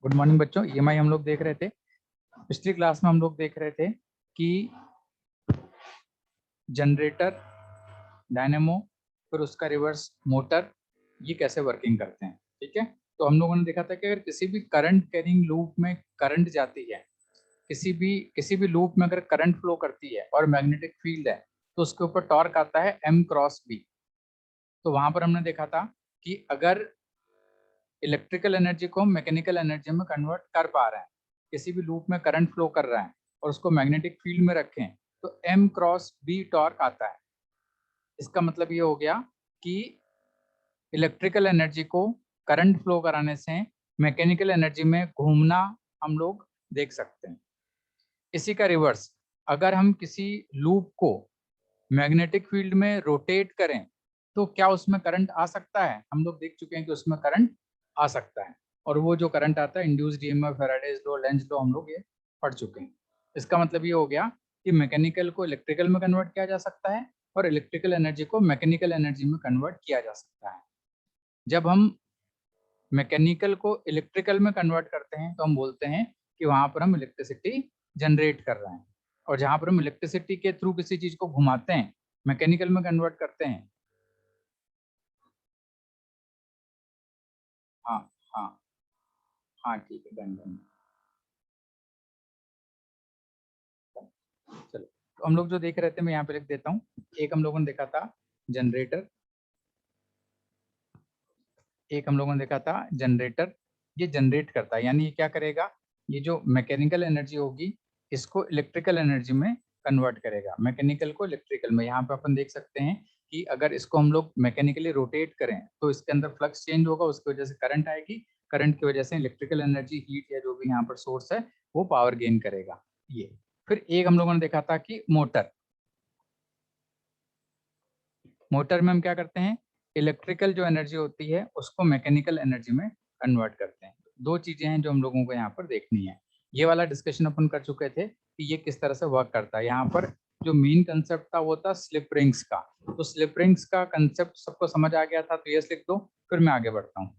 Good morning बच्चों। EMI हम लोग देख रहे थे। पिछली क्लास में हम लोग देख रहे थे कि जनरेटर, डायनेमो, फिर उसका रिवर्स मोटर, ये कैसे वर्किंग करते हैं। ठीक है, तो हम लोगों ने देखा था कि अगर किसी भी करंट कैरिंग लूप में करंट जाती है, किसी भी लूप में अगर करंट फ्लो करती है और मैग्नेटिक फील्ड है, तो उसके ऊपर टॉर्क आता है M क्रॉस B। तो वहां पर हमने देखा था कि अगर इलेक्ट्रिकल एनर्जी को मैकेनिकल एनर्जी में कन्वर्ट कर पा रहे हैं, किसी भी लूप में करंट फ्लो कर रहा है और उसको मैग्नेटिक फील्ड में रखें, तो M क्रॉस B टॉर्क आता है। इसका मतलब ये हो गया कि इलेक्ट्रिकल एनर्जी को करंट फ्लो कराने से मैकेनिकल एनर्जी में घूमना हम लोग देख सकते हैं। इसी का रिवर्स, अगर हम किसी लूप को मैग्नेटिक फील्ड में रोटेट करें तो क्या उसमें करंट आ सकता है। हम लोग देख चुके हैं कि उसमें करंट आ सकता है, और वो जो करंट आता है induced EMF, Faraday's law, Lenz law, हम लोग ये पढ़ चुके हैं। इसका मतलब ये हो गया कि मैकेनिकल को इलेक्ट्रिकल में कन्वर्ट किया जा सकता है और इलेक्ट्रिकल एनर्जी को मैकेनिकल एनर्जी में कन्वर्ट किया जा सकता है। जब हम मैकेनिकल को इलेक्ट्रिकल में कन्वर्ट करते हैं तो हम बोलते हैं कि वहां पर हम इलेक्ट्रिसिटी जनरेट कर रहे हैं, और जहां पर हम इलेक्ट्रिसिटी के थ्रू किसी चीज को घुमाते हैं, मैकेनिकल में कन्वर्ट करते हैं। हाँ हाँ हाँ, ठीक है, डन डन। चलो, तो हम लोग जो देख रहे थे मैं यहाँ पे लिख देता हूँ। एक हम लोगों ने देखा था जनरेटर, एक हम लोगों ने देखा था जनरेटर। ये जनरेट करता है, यानी ये क्या करेगा, ये जो मैकेनिकल एनर्जी होगी इसको इलेक्ट्रिकल एनर्जी में कन्वर्ट करेगा, मैकेनिकल को इलेक्ट्रिकल में। यहाँ पे अपन देख सकते हैं कि अगर इसको हम लोग मैकेनिकली रोटेट करें तो इसके अंदर फ्लक्स चेंज होगा, उसकी वजह से करंट आएगी, करंट की वजह से इलेक्ट्रिकल एनर्जी, हीट या जो भी यहाँ पर सोर्स है वो पावर गेन करेगा। ये फिर एक हम लोगों ने देखा था कि मोटर, मोटर में हम क्या करते हैं, इलेक्ट्रिकल जो एनर्जी होती है उसको मैकेनिकल एनर्जी में कन्वर्ट करते हैं। दो चीजें हैं जो हम लोगों को यहाँ पर देखनी है। ये वाला डिस्कशन अपन कर चुके थे कि ये किस तरह से वर्क करता है। यहाँ पर जो मेन कंसेप्ट था वो था स्लिप रिंग्स का। तो स्लिप रिंग्स का कंसेप्ट सबको समझ आ गया था, तो ये लिख दो, फिर मैं आगे बढ़ता हूँ।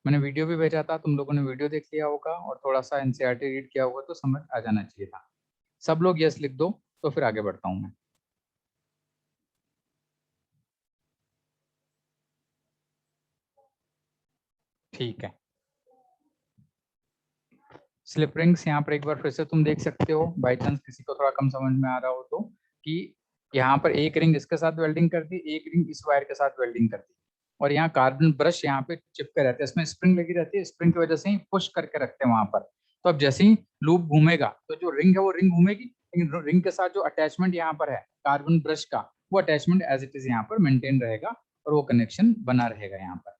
मैंने वीडियो भी भेजा था, तुम लोगों ने वीडियो देख लिया होगा और थोड़ा सा एनसीईआरटी रीड किया होगा तो समझ आ जाना चाहिए था। सब लोग यस लिख दो, तो फिर आगे बढ़ता हूँ मैं। ठीक है, स्लिप रिंग्स यहाँ पर एक बार फिर से तुम देख सकते हो, बाई चांस किसी को थोड़ा कम समझ में आ रहा हो तो, कि यहाँ पर एक रिंग इसके साथ वेल्डिंग कर दी, एक रिंग इस वायर के साथ वेल्डिंग कर दी, और यहाँ कार्बन ब्रश यहाँ पे चिपके रहते हैं, इसमें स्प्रिंग लगी रहती है, स्प्रिंग की वजह से ही पुश करके रखते हैं वहां पर। तो अब जैसे ही लूप घूमेगा तो जो रिंग है वो रिंग घूमेगी, लेकिन रिंग के साथ जो अटैचमेंट यहाँ पर है कार्बन ब्रश का, वो अटैचमेंट एज इट इज यहाँ पर मेंटेन रहेगा और वो कनेक्शन बना रहेगा यहाँ पर।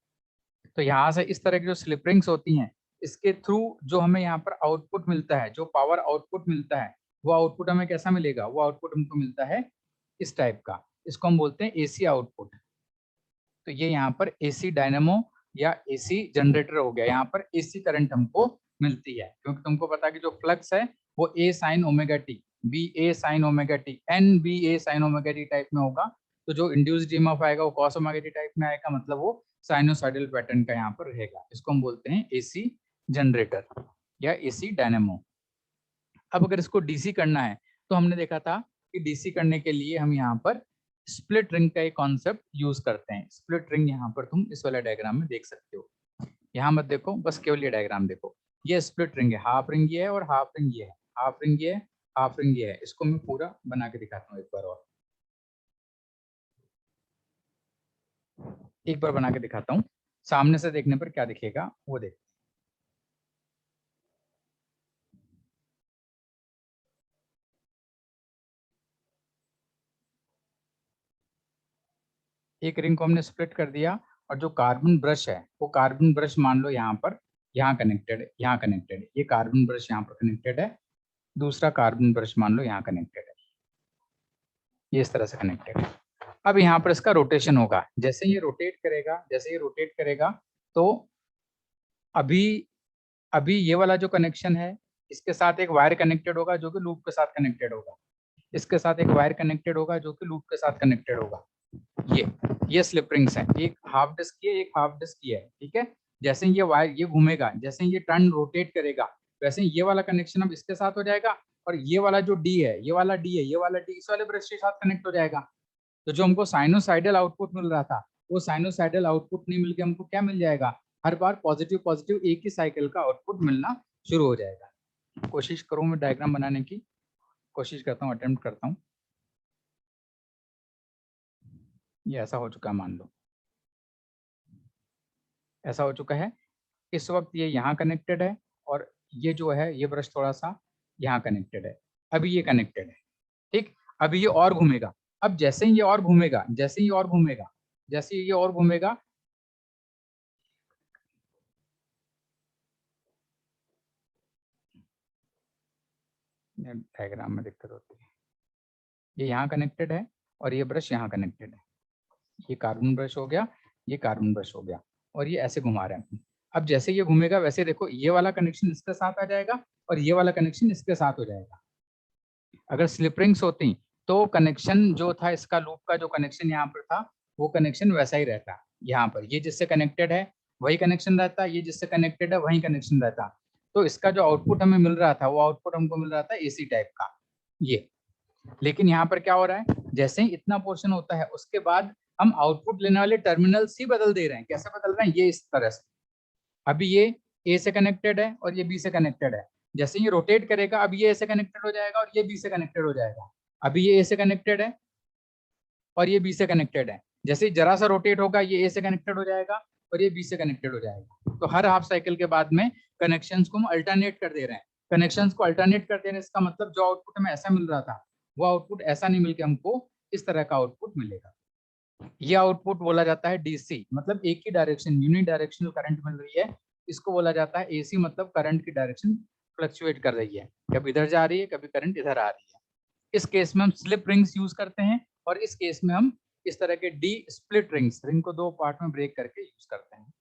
तो यहाँ से इस तरह की जो स्लिप रिंग्स होती हैं, इसके थ्रू जो हमें यहाँ पर आउटपुट मिलता है, जो पावर आउटपुट मिलता है, वो आउटपुट हमें कैसा मिलेगा, वो आउटपुट हमको मिलता है इस टाइप का। इसको हम बोलते हैं एसी आउटपुट। तो ये यहाँ पर एसी डायनेमो या एसी जनरेटर हो गया। यहाँ पर एसी करंट हमको मिलती है, क्योंकि तुमको पता है कि जो फ्लक्स है वो A sine omega T, B A sine omega T, N B A sine omega T type में होगा। तो जो इंड्यूस्ड ईएमएफ आएगा वो कॉस ओमेगा टी टाइप में आएगा, मतलब वो साइनोसॉइडल पैटर्न का यहाँ पर रहेगा। इसको हम बोलते हैं एसी जनरेटर या एसी डायनेमो। अब अगर इसको डीसी करना है तो हमने देखा था कि डीसी करने के लिए हम यहाँ पर स्प्लिट रिंग का एक कॉन्सेप्ट यूज करते हैं। स्प्लिट रिंग यहाँ पर तुम इस वाले डायग्राम में देख सकते हो। यहाँ मत देखो, बस केवल ये डायग्राम देखो। ये स्प्लिट रिंग है, हाफ रिंग ये है और हाफ रिंग ये है, हाफ रिंग ये है, हाफ रिंग ये है। इसको मैं पूरा बना के दिखाता हूँ एक बार, और एक बार बना के दिखाता हूँ। सामने से देखने पर क्या दिखेगा वो देख। एक रिंग को हमने स्प्लिट कर दिया, और जो कार्बन ब्रश है वो कार्बन ब्रश मान लो यहाँ पर, यहाँ कनेक्टेड है, यहाँ कनेक्टेड है, ये कार्बन ब्रश यहाँ पर कनेक्टेड है, दूसरा कार्बन ब्रश मान लो यहाँ कनेक्टेड है, ये इस तरह से कनेक्टेड है। अब यहाँ पर इसका रोटेशन होगा, जैसे ये रोटेट करेगा, जैसे ये रोटेट करेगा, तो अभी अभी ये वाला जो कनेक्शन है इसके साथ एक वायर कनेक्टेड होगा जो कि लूप के साथ कनेक्टेड होगा, इसके साथ एक वायर कनेक्टेड होगा जो कि लूप के साथ कनेक्टेड होगा। ये स्लिप रिंग्स हैं, एक हाफ डिस्क की है, एक हाफ डिस्क की है, ठीक है। जैसे ही ये वायर ये घूमेगा, जैसे ही ये टर्न रोटेट करेगा, वैसे ही ये वाला कनेक्शन अब इसके साथ हो जाएगा और ये वाला जो डी है, ये वाला डी है, ये वाला डी इस वाले ब्रश के साथ कनेक्ट हो जाएगा। तो जो हमको साइनोसाइडल आउटपुट मिल रहा था, वो साइनोसाइडल आउटपुट नहीं मिलके हमको क्या मिल जाएगा, हर बार पॉजिटिव पॉजिटिव एक ही साइकिल का आउटपुट मिलना शुरू हो जाएगा। कोशिश करूँ मैं डायग्राम बनाने की कोशिश करता हूँ, अटेम्प्ट करता हूँ। ये ऐसा हो चुका है, मान लो ऐसा हो चुका है। इस वक्त ये यहाँ कनेक्टेड है और ये जो है ये ब्रश थोड़ा सा यहाँ कनेक्टेड है, अभी ये कनेक्टेड है, ठीक। अभी ये और घूमेगा, अब जैसे ही ये और घूमेगा, जैसे ही और घूमेगा, जैसे ही ये और घूमेगा, डायग्राम में दिक्कत होती है। ये यहाँ कनेक्टेड है और ये ब्रश यहाँ कनेक्टेड है, ये कार्बन ब्रश हो गया, ये कार्बन ब्रश हो गया और ये ऐसे घुमा रहे हैं। अब जैसे ये घूमेगा वैसे देखो ये वाला कनेक्शन इसके साथ आ जाएगा और ये वाला कनेक्शन इसके साथ हो जाएगा। अगर स्लिप रिंग्स होती तो कनेक्शन जो था इसका लूप का जो कनेक्शन यहाँ पर था वो कनेक्शन वैसा ही रहता। यहाँ पर ये जिससे कनेक्टेड है वही कनेक्शन रहता, ये जिससे कनेक्टेड है वही कनेक्शन रहता। तो इसका जो आउटपुट हमें मिल रहा था वो आउटपुट हमको मिल रहा था एसी टाइप का ये। लेकिन यहाँ पर क्या हो रहा है, जैसे ही इतना पोर्शन होता है उसके बाद हम आउटपुट लेने वाले टर्मिनल्स ही बदल दे रहे हैं। कैसे बदल रहे हैं, ये इस तरह से। अभी ये ए से कनेक्टेड है और ये बी से कनेक्टेड है, जैसे ये रोटेट करेगा अब ये ए से कनेक्टेड हो जाएगा और ये बी से कनेक्टेड हो जाएगा। अभी ये ए से कनेक्टेड है और ये बी से कनेक्टेड है, जैसे ही जरा सा रोटेट होगा ये ए से कनेक्टेड हो जाएगा और ये बी से कनेक्टेड हो जाएगा। तो हर हाफ साइकिल के बाद में कनेक्शंस को हम अल्टरनेट कर दे रहे हैं। कनेक्शंस को अल्टरनेट कर दे रहे हैं, इसका मतलब जो आउटपुट हमें ऐसा मिल रहा था वो आउटपुट ऐसा नहीं मिलकर हमको इस तरह का आउटपुट मिलेगा। ये आउटपुट बोला जाता है डीसी, मतलब एक ही डायरेक्शन यूनि डायरेक्शनल करंट मिल रही है। इसको बोला जाता है एसी, मतलब करंट की डायरेक्शन फ्लक्चुएट कर रही है, कभी इधर जा रही है कभी करंट इधर आ रही है। इस केस में हम स्लिप रिंग्स यूज करते हैं और इस केस में हम इस तरह के डी स्प्लिट रिंग्स, रिंग को दो पार्ट में ब्रेक करके यूज करते हैं।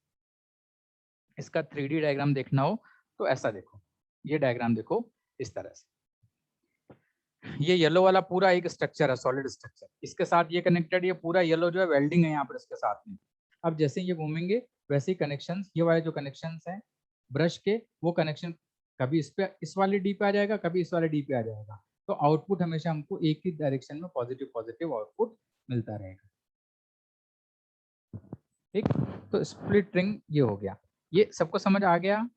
इसका 3D डायग्राम देखना हो तो ऐसा देखो, ये डायग्राम देखो इस तरह से। ये येलो वाला पूरा एक स्ट्रक्चर है, सॉलिड स्ट्रक्चर, इसके साथ ये कनेक्टेड, ये पूरा येलो जो है वेल्डिंग है यहाँ पर इसके साथ में। अब जैसे ये घूमेंगे वैसे ही कनेक्शन, ये वाले जो कनेक्शन है ब्रश के वो कनेक्शन कभी इस पे इस वाले डी पे आ जाएगा, कभी इस वाले डी पे आ जाएगा। तो आउटपुट हमेशा हमको एक ही डायरेक्शन में पॉजिटिव पॉजिटिव आउटपुट मिलता रहेगा, ठीक। तो स्प्लिट रिंग ये हो गया, ये सबको समझ आ गया।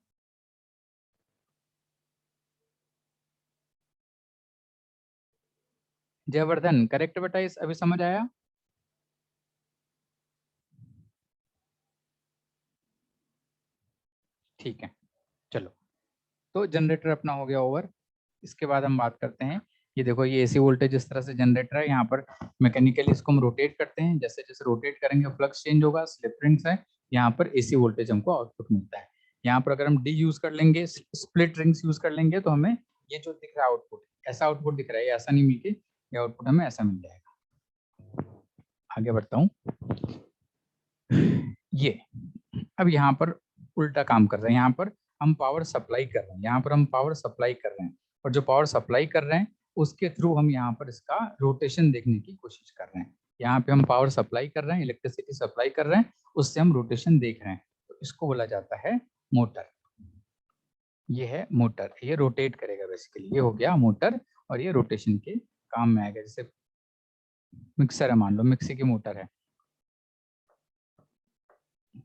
जयवर्धन करेक्ट बेटा, इस अभी समझ आया। ठीक है, चलो तो जनरेटर अपना हो गया ओवर। इसके बाद हम बात करते हैं, ये देखो ये एसी वोल्टेज इस तरह से जनरेटर है, यहाँ पर मैकेनिकली इसको हम रोटेट करते हैं, जैसे जैसे रोटेट करेंगे फ्लक्स चेंज होगा, स्लिप रिंग्स है, यहाँ पर एसी वोल्टेज हमको आउटपुट मिलता है। यहाँ पर अगर हम डी यूज कर लेंगे, स्प्लिट रिंग्स यूज कर लेंगे तो हमें ये जो दिख रहा है आउटपुट, ऐसा आउटपुट दिख रहा है, ऐसा नहीं मिलके ये आउटपुट हमें ऐसा मिल जाएगा। आगे बढ़ता हूँ, ये अब यहाँ पर उल्टा काम कर रहे हैं, यहाँ पर हम पावर सप्लाई कर रहे हैं, यहाँ पर हम पावर सप्लाई कर रहे हैं और जो पावर सप्लाई कर रहे हैं उसके थ्रू हम यहाँ पर इसका रोटेशन देखने की कोशिश कर रहे हैं। यहाँ पे हम पावर सप्लाई कर रहे हैं, इलेक्ट्रिसिटी सप्लाई कर रहे हैं, उससे हम रोटेशन देख रहे हैं, तो इसको बोला जाता है मोटर। ये है मोटर, ये रोटेट करेगा बेसिकली, ये हो गया मोटर और ये रोटेशन के काम में आएगा। जैसे मिक्सर है, मान लो मिक्सी की मोटर है,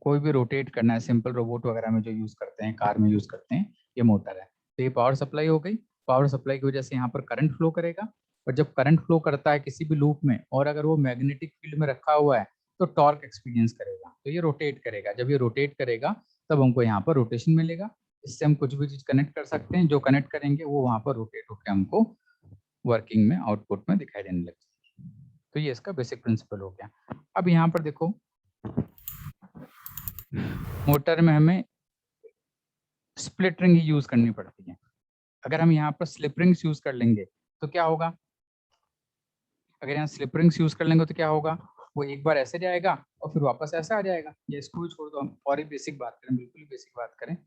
कोई भी रोटेट करना है, सिंपल रोबोट वगैरह में जो यूज करते हैं, कार में यूज करते हैं, ये मोटर है। तो ये पावर सप्लाई हो गई, पावर सप्लाई की वजह से यहाँ पर करंट फ्लो करेगा और जब करंट फ्लो करता है किसी भी लूप में और अगर वो मैग्नेटिक फील्ड में रखा हुआ है तो टॉर्क एक्सपीरियंस करेगा, तो ये रोटेट करेगा। जब ये रोटेट करेगा तब हमको यहाँ पर रोटेशन मिलेगा। इससे हम कुछ भी चीज कनेक्ट कर सकते हैं, जो कनेक्ट करेंगे वो वहाँ पर रोटेट होकर हमको वर्किंग में आउटपुट में दिखाई देने लगेगी। तो ये इसका बेसिक प्रिंसिपल हो गया। अब यहाँ पर देखो मोटर में हमें स्प्लिट रिंग ही यूज करनी पड़ती है। अगर हम यहाँ पर स्लिप रिंग्स यूज कर लेंगे तो क्या होगा, अगर यहाँ स्लिप रिंग्स यूज कर लेंगे तो क्या होगा, वो एक बार ऐसे जाएगा और फिर वापस ऐसा आ जाएगा। ये इसको भी छोड़ दो, हम और ही बेसिक बात करें, बिल्कुल ही बेसिक बात करें।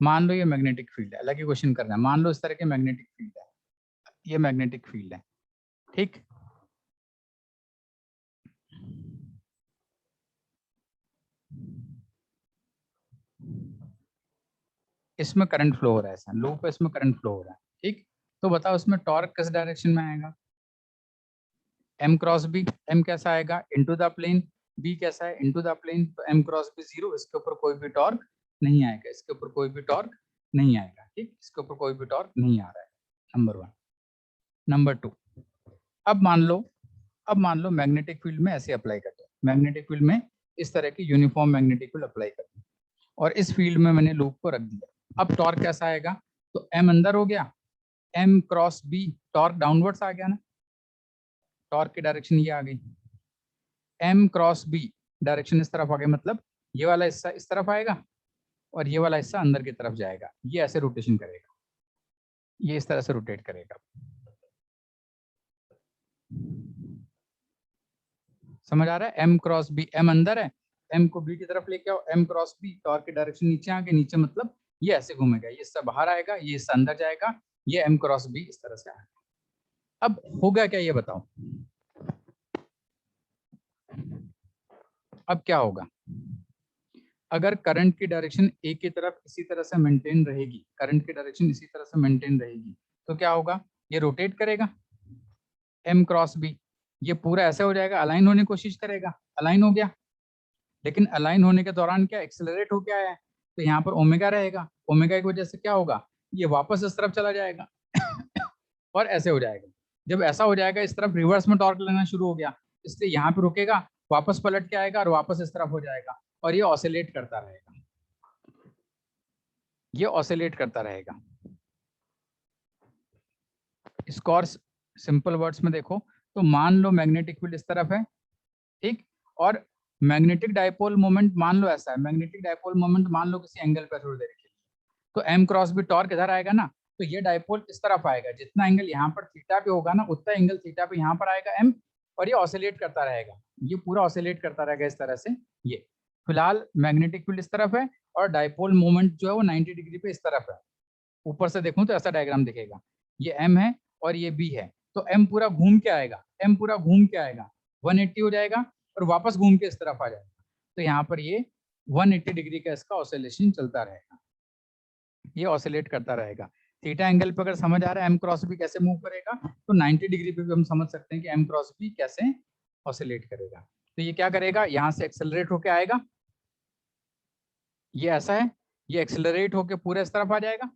मान लो ये मैग्नेटिक फील्ड है, अलग ही क्वेश्चन करना है। मान लो इस तरह के मैग्नेटिक फील्ड है, ये मैग्नेटिक फील्ड है, ठीक, इसमें करंट फ्लो हो रहा है, ऐसा लूप है, इसमें करंट फ्लो हो रहा है। ठीक, तो बताओ इसमें टॉर्क किस डायरेक्शन में आएगा? m क्रॉस b, m कैसा आएगा? इनटू द प्लेन, b कैसा है? इनटू द प्लेन, तो m क्रॉस b 0, इसके ऊपर कोई भी टॉर्क नहीं आएगा, इसके ऊपर कोई भी टॉर्क नहीं आएगा। ठीक, इसके ऊपर कोई भी टॉर्क नहीं आ रहा है, नंबर 1। नंबर 2, अब मान लो मैग्नेटिक फील्ड में ऐसे अप्लाई करते हैं, मैग्नेटिक फील्ड में इस तरह की यूनिफॉर्म मैग्नेटिक फील्ड अप्लाई करते हैं, और इस फील्ड में मैंने लूप को रख दिया। अब टॉर्क कैसा आएगा? तो m अंदर हो गया, m cross b, torque downwards आ गया ना, टॉर्क की डायरेक्शन ये आ गई, m क्रॉस b डायरेक्शन इस तरफ आ गई, मतलब ये वाला हिस्सा इस तरफ आएगा और ये वाला हिस्सा अंदर की तरफ जाएगा, ये ऐसे रोटेशन करेगा, ये इस तरह से रोटेट करेगा। समझ आ रहा है? m क्रॉस b, m अंदर है, m को b की तरफ लेके आओ, m क्रॉस b, टॉर्क की डायरेक्शन नीचे आगे, नीचे मतलब ये ऐसे घूमेगा, ये हिस्सा बाहर आएगा, ये हिस्सा अंदर जाएगा, ये m क्रॉस b इस तरह से आएगा। अब होगा क्या ये बताओ, अब क्या होगा? अगर करंट की डायरेक्शन एक की तरफ इसी तरह से मेंटेन रहेगी, करंट की डायरेक्शन इसी तरह से मेंटेन रहेगी, तो क्या होगा? ये रोटेट करेगा, m क्रॉस b, ये पूरा ऐसे हो जाएगा, अलाइन होने की कोशिश करेगा, अलाइन हो गया, लेकिन अलाइन होने के दौरान क्या एक्सेलरेट होके आया है, तो यहाँ पर ओमेगा रहेगा, ओमेगा की वजह से क्या होगा? ये वापस इस तरफ चला जाएगा और ऐसे हो जाएगा। जब ऐसा हो जाएगा, इस तरफ रिवर्स में टॉर्क लेना शुरू हो गया, इसलिए यहाँ पे रुकेगा, वापस पलट के आएगा और वापस इस तरफ हो जाएगा, और ये ऑसिलेट करता रहेगा, ये ऑसिलेट करता रहेगा। इसको और सिंपल वर्ड्स में देखो तो मान लो मैग्नेटिक फील्ड इस तरफ है, ठीक, और मैग्नेटिक डाइपोल मोमेंट मान लो ऐसा है, मैग्नेटिक डाइपोल मोमेंट मान लो किसी एंगल पर थोड़ी देर के लिए, तो m क्रॉस b टॉर्क इधर आएगा ना, तो ये डाइपोल इस तरफ आएगा, जितना एंगल यहाँ पर थीटा पे होगा ना, उतना एंगल थीटा पे यहाँ पर आएगा m, और ये ऑसिलेट करता रहेगा, ये पूरा ऑसिलेट करता रहेगा इस तरह से। ये फिलहाल मैग्नेटिक फील्ड इस तरफ है और डाइपोल मोमेंट जो है वो 90 डिग्री पे इस तरफ है, ऊपर से देखूं तो ऐसा डायग्राम दिखेगा, ये m है और ये b है, तो m पूरा घूम के आएगा, m पूरा घूम के आएगा, 180 हो जाएगा और वापस घूम के इस तरफ आ जाएगा, तो यहाँ पर ये 180 डिग्री का इसका ऑसिलेशन चलता रहेगा, ये ऑसिलेट करता रहेगा। थीटा एंगल पे अगर समझ आ रहा है m क्रॉस b कैसे मूव करेगा, तो 90 डिग्री पे भी हम समझ सकते हैं कि m क्रॉस b कैसे ऑसिलेट करेगा। तो ये क्या करेगा, यहाँ से एक्सेलरेट होके आएगा, ये ऐसा है, ये एक्सेलरेट होके पूरे इस तरफ आ जाएगा,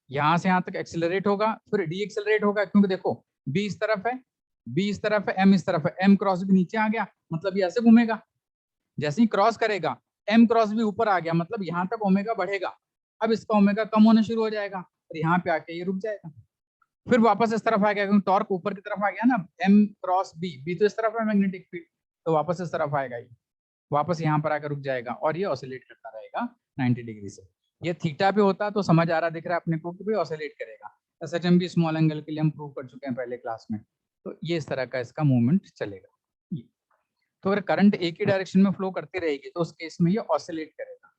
यहाँ से यहाँ तक एक्सेलरेट होगा, फिर डी एक्सेलरेट होगा, क्योंकि देखो b इस तरफ है, b इस तरफ है, m इस तरफ है, m क्रॉस b नीचे आ गया, मतलब ये ऐसे घूमेगा, जैसे ही क्रॉस करेगा m क्रॉस b ऊपर आ गया, मतलब यहाँ तक ओमेगा बढ़ेगा, अब इसका ओमेगा कम होना शुरू हो जाएगा और यहाँ पे आके ये रुक जाएगा, फिर वापस इस तरफ आ गया, क्योंकि टॉर्क ऊपर की तरफ आ गया ना, m क्रॉस b, b तो इस तरफ है मैग्नेटिक फील्ड, तो वापस इस तरफ आएगा, ये वापस यहाँ पर आकर रुक जाएगा और ये ऑसिलेट करता रहेगा 90 डिग्री से। ये थीटा पे होता तो समझ आ रहा दिख रहा है अपने को कि भाई ऑसिलेट करेगा, एसएचएम भी स्मॉल एंगल के लिए हम प्रूव कर चुके हैं पहले क्लास में, तो ये इस तरह का इसका मूवमेंट चलेगा। तो अगर करंट एक ही डायरेक्शन में फ्लो करती रहेगी तो उस केस में ये ऑसिलेट करेगा,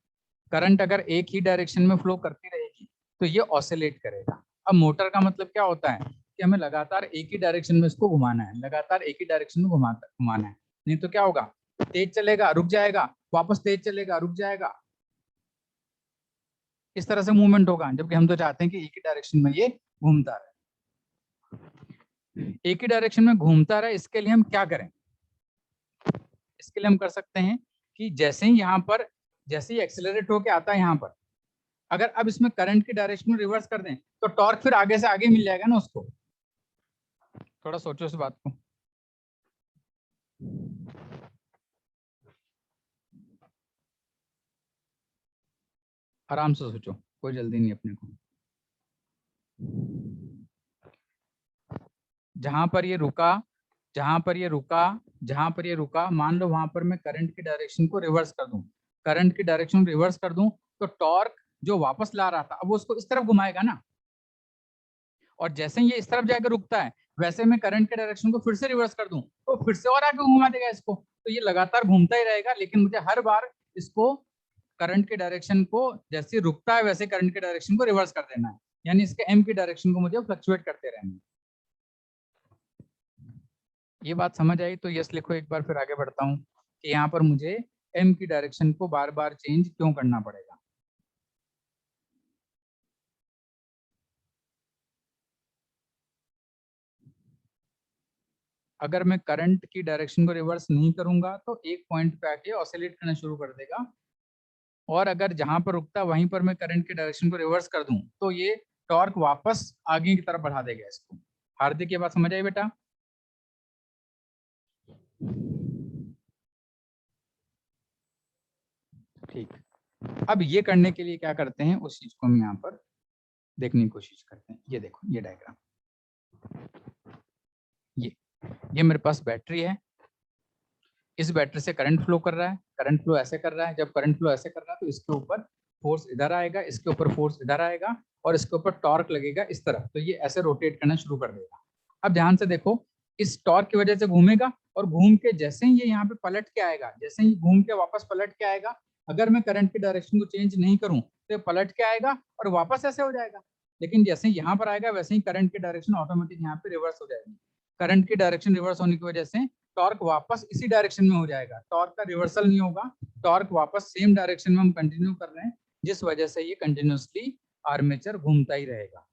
करंट अगर एक ही डायरेक्शन में फ्लो करती रहेगी तो ये ऑसिलेट करेगा। अब मोटर का मतलब क्या होता है कि हमें लगातार एक ही डायरेक्शन में इसको घुमाना है, लगातार एक ही डायरेक्शन में घुमाना है, नहीं तो क्या होगा, तेज चलेगा रुक जाएगा, वापस तेज चलेगा रुक जाएगा, इस तरह से मूवमेंट होगा, जबकि हम तो चाहते हैं कि एक ही डायरेक्शन में ये घूमता रहे, एक ही डायरेक्शन में घूमता रहे। इसके लिए हम क्या करें, इसके लिए हम कर सकते हैं कि जैसे ही यहाँ पर, जैसे ही एक्सेलरेट होके आता है यहाँ पर, अगर अब इसमें करंट की डायरेक्शन रिवर्स कर दें तो टॉर्क फिर आगे से आगे मिल जाएगा ना उसको। थोड़ा सोचो इस बात को, आराम से सोचो, कोई जल्दी नहीं अपने को। जहां पर ये रुका, जहां पर ये रुका, जहां पर ये रुका, मान लो वहां पर मैं करंट की डायरेक्शन को रिवर्स कर दूं, करंट की डायरेक्शन रिवर्स कर दूं, तो टॉर्क जो वापस ला रहा था अब वो उसको इस तरफ घुमाएगा ना, और जैसे ही ये इस तरफ जाकर रुकता है वैसे मैं करंट के डायरेक्शन को फिर से रिवर्स कर दूं तो फिर से और आगे घुमा देगा इसको, तो ये लगातार घूमता ही रहेगा, लेकिन मुझे हर बार इसको करंट के डायरेक्शन को जैसे रुकता है वैसे करंट के डायरेक्शन को रिवर्स कर देना है, यानी इसके एम की डायरेक्शन को मुझे फ्लक्चुएट करते रहना है। ये बात समझ आई तो यस लिखो। एक बार फिर आगे बढ़ता हूँ कि यहाँ पर मुझे एम की डायरेक्शन को बार बार चेंज क्यों करना पड़ेगा। अगर मैं करंट की डायरेक्शन को रिवर्स नहीं करूंगा तो एक पॉइंट पे आके ऑसिलेट करना शुरू कर देगा, और अगर जहां पर रुकता वहीं पर मैं करंट की डायरेक्शन को रिवर्स कर दूं तो ये टॉर्क वापस आगे की तरफ बढ़ा देगा इसको। हार्दिक ये बात समझ आई बेटा? ठीक। अब ये करने के लिए क्या करते हैं उस चीज को हम यहाँ पर देखने की कोशिश करते हैं। ये देखो ये डायग्राम, ये मेरे पास बैटरी है, इस बैटरी से करंट फ्लो कर रहा है, करंट फ्लो ऐसे कर रहा है। जब करंट फ्लो ऐसे कर रहा है तो इसके ऊपर फोर्स इधर आएगा, इसके ऊपर फोर्स इधर आएगा, और इसके ऊपर टॉर्क लगेगा इस तरफ, तो ये ऐसे रोटेट करना शुरू कर देगा। अब ध्यान से देखो, इस टॉर्क की वजह से घूमेगा, और घूम के जैसे ही ये यहाँ पे पलट के आएगा, जैसे ही घूम के वापस पलट के आएगा, अगर मैं करंट की डायरेक्शन को चेंज नहीं करूं तो ये पलट के आएगा और वापस ऐसे हो जाएगा। लेकिन जैसे ही यहाँ पर आएगा वैसे ही करंट की डायरेक्शन ऑटोमेटिक यहाँ पे रिवर्स हो जाएगी। करंट की डायरेक्शन रिवर्स होने की वजह से टॉर्क वापस इसी डायरेक्शन में हो जाएगा, टॉर्क का रिवर्सल नहीं होगा, टॉर्क वापस सेम डायरेक्शन में हम कंटिन्यू कर रहे हैं, जिस वजह से ये कंटिन्यूसली आर्मेचर घूमता ही रहेगा।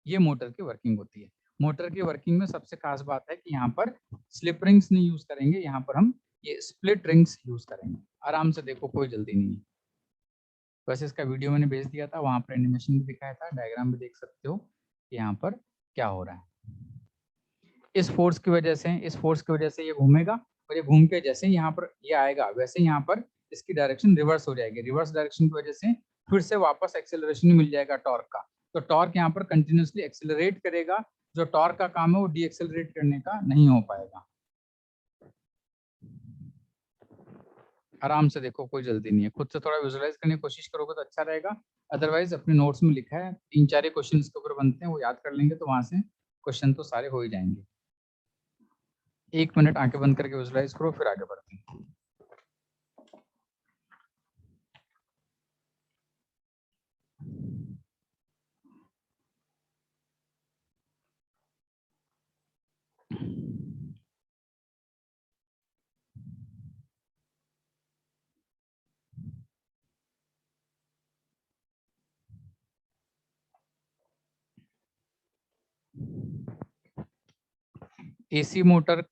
ये मोटर की वर्किंग होती है। मोटर की वर्किंग में सबसे खास बात है कि यहाँ पर स्लिप रिंग्स नहीं यूज करेंगे, यहाँ पर हम ये स्प्लिट रिंग्स यूज करेंगे। आराम से देखो, कोई जल्दी नहीं है। वैसे इसका वीडियो मैंने भेज दिया था, वहां पर एनिमेशन भी दिखाया था, डायग्राम भी देख सकते हो यहाँ पर क्या हो रहा है। इस फोर्स की वजह से, इस फोर्स की वजह से ये घूमेगा, और ये घूम के जैसे ही यहाँ पर ये आएगा वैसे ही यहाँ पर इसकी डायरेक्शन रिवर्स हो जाएगी। रिवर्स डायरेक्शन की वजह से फिर से वापस एक्सेलरेशन मिल जाएगा टॉर्क का, तो टॉर्क यहाँ पर कंटिन्यूसली एक्सेलरेट करेगा। जो टॉर्क का काम है वो डी एक्सेलरेट करने का नहीं हो पाएगा। आराम से देखो, कोई जल्दी नहीं है। खुद से थोड़ा विजुअलाइज करने की कोशिश करोगे तो अच्छा रहेगा, अदरवाइज अपने नोट्स में लिखा है 3-4 क्वेश्चन इसके ऊपर बनते हैं, वो याद कर लेंगे तो वहां से क्वेश्चन तो सारे हो ही जाएंगे। 1 मिनट आंखें बंद करके विजुअलाइज करो, फिर आगे बढ़ते हैं। एसी मोटर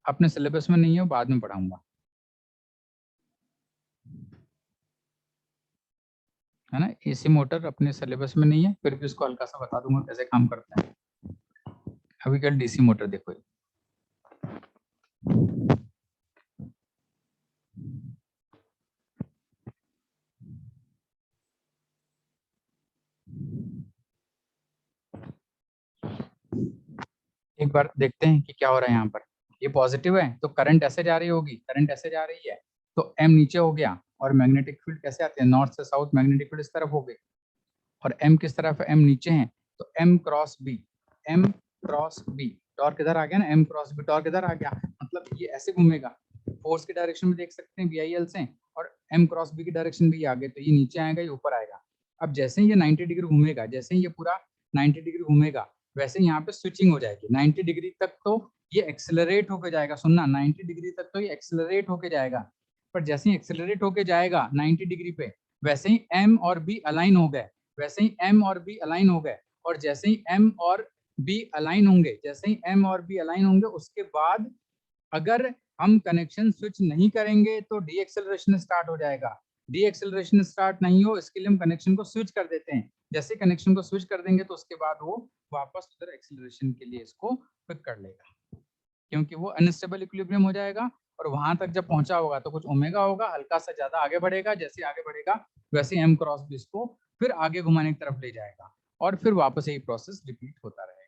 अपने सिलेबस में नहीं है, बाद में पढ़ाऊंगा, है ना। एसी मोटर अपने सिलेबस में नहीं है, फिर भी उसको हल्का सा बता दूंगा कैसे काम करता है। अभी कल डीसी मोटर देखो। एक बार देखते हैं कि क्या हो रहा है यहाँ पर। ये पॉजिटिव है तो करंट ऐसे जा रही होगी, करंट ऐसे जा रही है तो एम नीचे हो गया, और मैग्नेटिक फील्ड कैसे आते हैं, नॉर्थ से साउथ मैग्नेटिक फील्ड इस तरफ हो गई, और एम किस तरफ है, एम नीचे है, तो M cross B, M cross B, torque इधर आ गया ना, एम क्रॉस बी, टॉर्क इधर आ गया, मतलब ये ऐसे घूमेगा। फोर्स की डायरेक्शन में देख सकते हैं VIL से, और एम क्रॉस बी की डायरेक्शन भी आगे, तो ये नीचे आएगा, ये ऊपर आएगा। अब जैसे ही ये 90 डिग्री घूमेगा, जैसे ही ये पूरा 90 डिग्री घूमेगा, वैसे यहाँ पे स्विचिंग हो जाएगी। 90 डिग्री तक तो ये एक्सेलरेट होके जाएगा, सुनना, 90 डिग्री तक तो ये एक्सेलरेट होके जाएगा, पर जैसे ही एक्सेलरेट होके जाएगा 90 डिग्री पे, वैसे ही एम और बी अलाइन हो गए, वैसे ही एम और बी अलाइन हो गए, और जैसे ही एम और बी अलाइन होंगे, जैसे ही एम और बी अलाइन होंगे, उसके बाद अगर हम कनेक्शन स्विच नहीं करेंगे तो डी एक्सेलरेशन स्टार्ट हो जाएगा। डी एक्सेलरेशन स्टार्ट नहीं हो, इसके लिए हम कनेक्शन को स्विच कर देते हैं। जैसे कनेक्शन को स्विच कर देंगे तो उसके बाद वो वापस उधर एक्सेलरेशन के लिए इसको पिक कर लेगा, क्योंकि वो अनस्टेबल इक्विलिब्रियम हो जाएगा, और वहां तक जब पहुंचा होगा तो कुछ ओमेगा होगा, हल्का सा ज्यादा आगे बढ़ेगा, जैसे आगे बढ़ेगा वैसे एम क्रॉस बी इसको फिर आगे घुमाने की तरफ ले जाएगा, और फिर वापस यही प्रोसेस रिपीट होता रहेगा।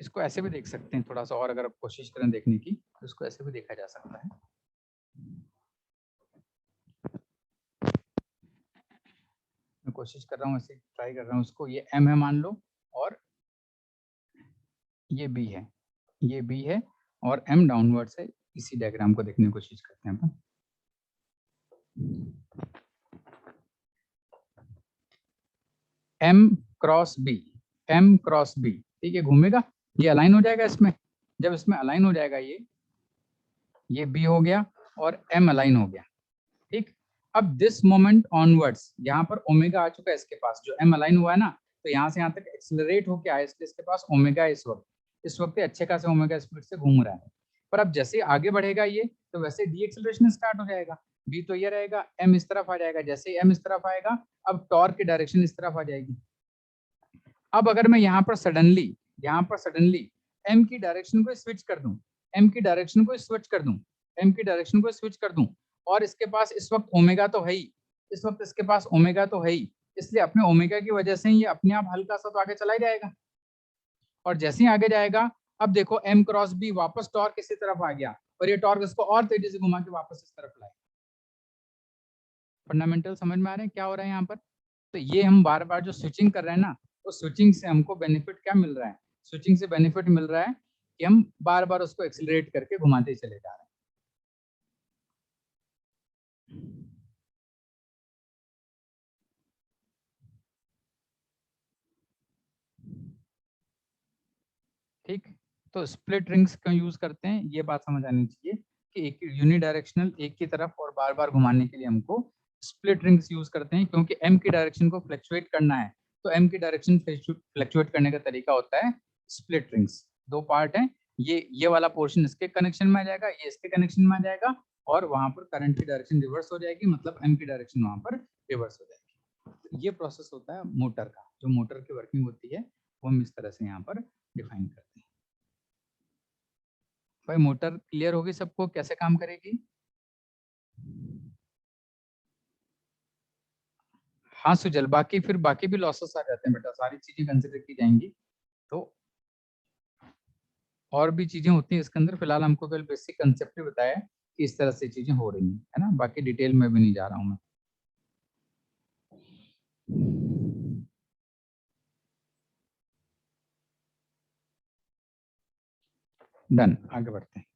इसको ऐसे भी देख सकते हैं, थोड़ा सा और अगर आप कोशिश करें देखने की तो इसको ऐसे भी देखा जा सकता है। मैं कोशिश कर रहा हूँ, ऐसे ट्राई कर रहा हूँ इसको। ये एम है मान लो, और ये बी है, ये बी है, और एम डाउनवर्ड्स है। इसी डायग्राम को देखने की कोशिश करते हैं अपन। M cross B, M cross B, ठीक है, घूमेगा, ये अलाइन हो जाएगा इसमें। जब इसमें अलाइन हो जाएगा ये बी हो गया और एम अलाइन हो गया। ठीक, अब दिस मोमेंट ऑनवर्ड्स, यहाँ पर ओमेगा आ चुका है इसके पास, जो एम अलाइन हुआ है ना, तो यहाँ से यहाँ तक एक्सेलरेट होके आया, इसलिए इसके पास ओमेगा इस वक्त अच्छे खासे ओमेगा स्पीड से घूम रहा है। पर अब जैसे आगे बढ़ेगा ये, तो वैसे डी एक्सेलरेशन स्टार्ट हो जाएगा। बी तो ये रहेगा, एम इस तरफ आ जाएगा, जैसे एम इस तरफ आएगा अब टॉर्क की डायरेक्शन इस तरफ आ जाएगी। अब अगर मैं यहाँ पर सडनली एम की डायरेक्शन को स्विच कर दूं, एम की डायरेक्शन को स्विच कर दूं, और इसके पास इस वक्त ओमेगा तो है ही, इसलिए अपने ओमेगा की वजह से ये अपने आप हल्का सा तो आगे चला ही जाएगा। और जैसे ही आगे जाएगा, अब देखो एम क्रॉस बी वापस टॉर्क इसी तरफ आ गया, और ये टॉर्क इसको और तेजी से घुमा के वापस इस तरफ लाए। फंडामेंटल समझ में आ रहे हैं क्या हो रहा है यहाँ पर? तो ये हम बार बार जो स्विचिंग कर रहे हैं ना, उस स्विचिंग से हमको बेनिफिट क्या मिल रहा है? स्विचिंग से बेनिफिट मिल रहा है कि हम बार बार उसको एक्सेलरेट करके घुमाते चले जा रहे हैं। ठीक, तो स्प्लिट रिंग्स क्यों यूज करते हैं, ये बात समझ आनी चाहिए कि एक यूनिडायरेक्शनल एक की तरफ और बार बार घुमाने के लिए हमको स्प्लिट रिंग्स यूज करते हैं, क्योंकि एम की डायरेक्शन को फ्लक्चुएट करना है, तो एम की डायरेक्शन फ्लक्चुएट करने का तरीका होता है स्प्लिट रिंग्स। दो पार्ट है, ये वाला पोर्शन इसके कनेक्शन में आ जाएगा, ये इसके कनेक्शन में आ जाएगा, और वहां पर करंट की डायरेक्शन रिवर्स हो जाएगी, मतलब एम की डायरेक्शन वहां पर रिवर्स हो जाएगी। ये प्रोसेस होता है मोटर का, जो मोटर की वर्किंग होती है वो हम इस तरह से यहाँ पर डिफाइन करते हैं। भाई मोटर क्लियर होगी सबको, कैसे काम करेगी? हाँ सुजल, बाकी भी लॉसेस आ जाते हैं बेटा, सारी चीजें कंसिडर की जाएंगी, तो और भी चीजें होती हैं इसके अंदर। फिलहाल हमको केवल बेसिक कंसेप्ट ही बताया कि इस तरह से चीजें हो रही हैं, है ना, बाकी डिटेल में भी नहीं जा रहा हूँ मैं। डन, आगे बढ़ते हैं।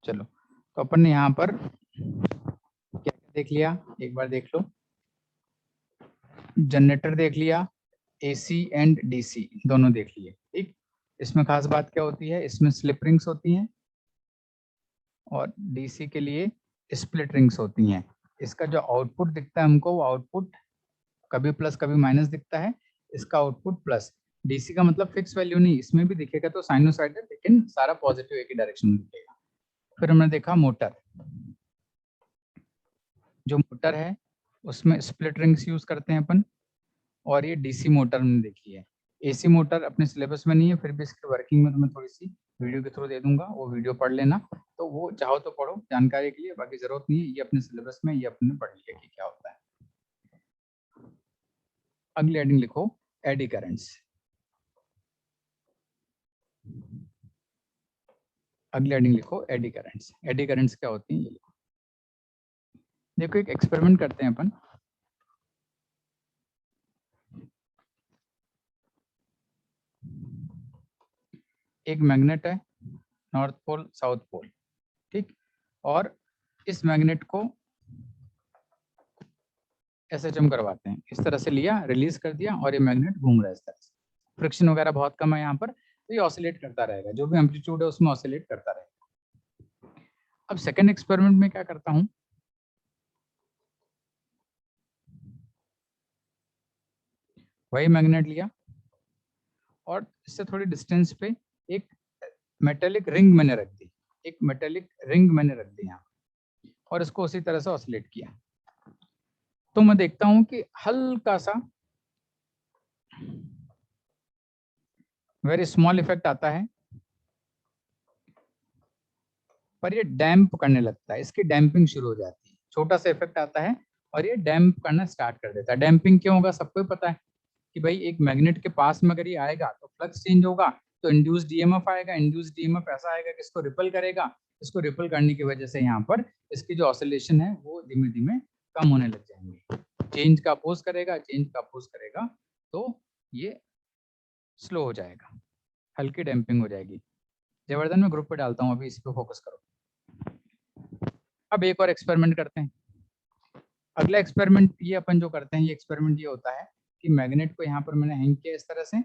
चलो, तो अपन ने यहाँ पर क्या देख लिया, एक बार देख लो। जनरेटर देख लिया, एसी एंड डीसी दोनों देख लिए। ठीक, इसमें खास बात क्या होती है, इसमें स्लिप रिंग्स होती हैं और डीसी के लिए स्प्लिट रिंग्स होती हैं। इसका जो आउटपुट दिखता है हमको, वो आउटपुट कभी प्लस कभी माइनस दिखता है, इसका आउटपुट प्लस। डीसी का मतलब फिक्स वैल्यू नहीं, इसमें भी दिखेगा तो साइनोसाइडल, लेकिन सारा पॉजिटिव एक ही डायरेक्शन में दिखेगा। फिर हमने देखा मोटर, जो मोटर है उसमें स्प्लिट रिंग्स यूज करते हैं अपन, और ये डीसी मोटर हमने देखी है। एसी मोटर अपने सिलेबस में नहीं है, फिर भी इसकी वर्किंग में तुम्हें थोड़ी सी वीडियो के थ्रू दे दूंगा, वो वीडियो पढ़ लेना, तो वो चाहो तो पढ़ो जानकारी के लिए, बाकी जरूरत नहीं है, ये अपने सिलेबस में ये अपने पढ़ लिया कि क्या होता है। अगली हेडिंग लिखो, एडी करंट्स। अगली हेडिंग लिखो, एडी करंट्स। एडी करंट्स क्या होती हैं ये लिखो। देखो एक एक्सपेरिमेंट करते हैं अपन। एक मैग्नेट है, नॉर्थ पोल साउथ पोल, ठीक, और इस मैग्नेट को एसएचएम करवाते हैं, इस तरह से लिया, रिलीज कर दिया, और ये मैग्नेट घूम रहा है इस तरह से। फ्रिक्शन वगैरह बहुत कम है यहाँ पर, तो ये ऑसिलेट करता रहेगा, जो भी एम्पलीट्यूड है उसमें ऑसिलेट करता रहेगा। अब सेकंड एक्सपेरिमेंट में क्या करता हूँ, वही मैग्नेट लिया और इससे थोड़ी डिस्टेंस पे एक मेटेलिक रिंग मैंने रख दी, एक मेटेलिक रिंग मैंने रख दी यहाँ, और इसको उसी तरह से ऑसिलेट किया। तो मैं देखता हूं कि हल्का सा वेरी स्मॉल इफेक्ट आता है, पर ये डैम्प करने लगता है, इसकी डैम्पिंग शुरू हो जाती है। छोटा सा इफेक्ट आता है और ये डैम्प करना स्टार्ट कर देता है। डैम्पिंग क्यों होगा, सबको ही पता है कि भाई एक मैग्नेट के पास में अगर ये आएगा तो फ्लक्स चेंज होगा, तो इंड्यूस्ड डीएमएफ आएगा। इंड्यूस्ड डीएमएफ ऐसा आएगा कि इसको रिपल करेगा, इसको रिपल करने की वजह से यहाँ पर इसकी जो ऑसिलेशन है वो धीमे धीमे कम होने लग जाएंगे। चेंज का अपोज करेगा, तो ये स्लो हो जाएगा, हल्की डैम्पिंग हो जाएगी। जबरदस्त मैं ग्रुप पे डालता हूँ, अभी इस पे फोकस करो। अब एक और एक्सपेरिमेंट करते हैं। अगला एक्सपेरिमेंट ये अपन जो करते हैं, ये एक्सपेरिमेंट ये होता है कि मैग्नेट को यहाँ पर मैंने हैंग किया इस तरह से,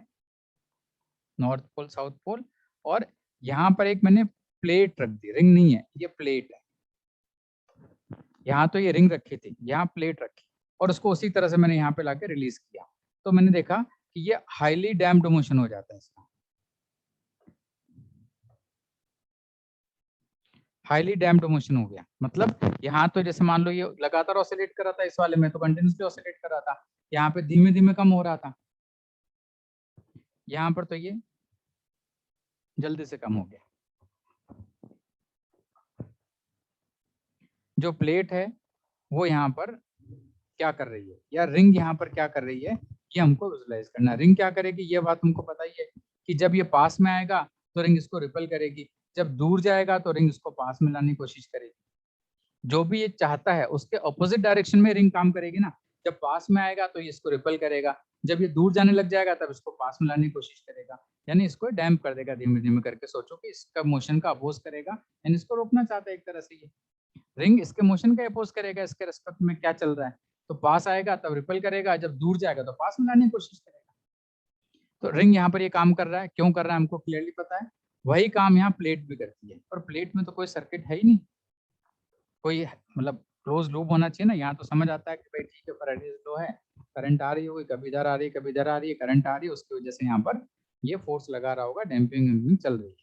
नॉर्थ पोल साउथ पोल, और यहाँ पर एक मैंने प्लेट रख दी, रिंग नहीं है ये प्लेट है, यहाँ तो ये रिंग रखी थी, यहाँ प्लेट रखी, और उसको उसी तरह से मैंने यहाँ पे लाके रिलीज किया। तो मैंने देखा कि ये हाईली डैम्प्ड मोशन हो जाता है इसका, हाईली डैम्प्ड मोशन हो गया। मतलब यहाँ तो जैसे मान लो ये लगातार ऑसिलेट कर रहा था, इस वाले में तो कंटिन्यूसली ऑसिलेट कर रहा था, यहाँ पे धीमे धीमे कम हो रहा था, यहाँ पर तो ये जल्दी से कम हो गया। जो प्लेट है वो यहाँ पर क्या कर रही है, या रिंग यहाँ पर क्या कर रही है, ये हमको विजुलाइज करना है। रिंग क्या करेगी ये बात हमको पता ही है कि जब ये पास में आएगा तो रिंग इसको रिपेल करेगी, जब दूर जाएगा तो रिंग इसको पास में लाने की कोशिश करेगी। जो भी ये चाहता है उसके ऑपोजिट डायरेक्शन में रिंग काम करेगी ना। जब पास में आएगा तो ये इसको रिपेल करेगा, जब ये दूर जाने लग जाएगा तब इसको पास में लाने की कोशिश करेगा, यानी इसको डैम्प कर देगा धीमे धीमे करके। सोचो कि इसका मोशन का अपोज करेगा, यानी इसको रोकना चाहता है एक तरह से। ये रिंग इसके मोशन का अपोज करेगा, इसके रेस्पेक्ट में क्या चल रहा है, तो पास आएगा तब रिपेल करेगा, जब दूर जाएगा तो पास में लाने की कोशिश करेगा। तो रिंग यहाँ पर ये काम कर रहा है, क्यों कर रहा है हमको क्लियरली पता है। वही काम यहाँ प्लेट भी करती है, और प्लेट में तो कोई सर्किट है ही नहीं, कोई मतलब क्लोज लूप होना चाहिए ना। यहाँ तो समझ आता है कि भाई ठीक है फैराडेज लॉ है, करंट आ रही होगी, कभी इधर आ रही है कभी इधर आ रही है, करंट आ रही है, उसकी वजह से यहाँ पर ये फोर्स लगा रहा होगा, डैम्पिंग चल रही है।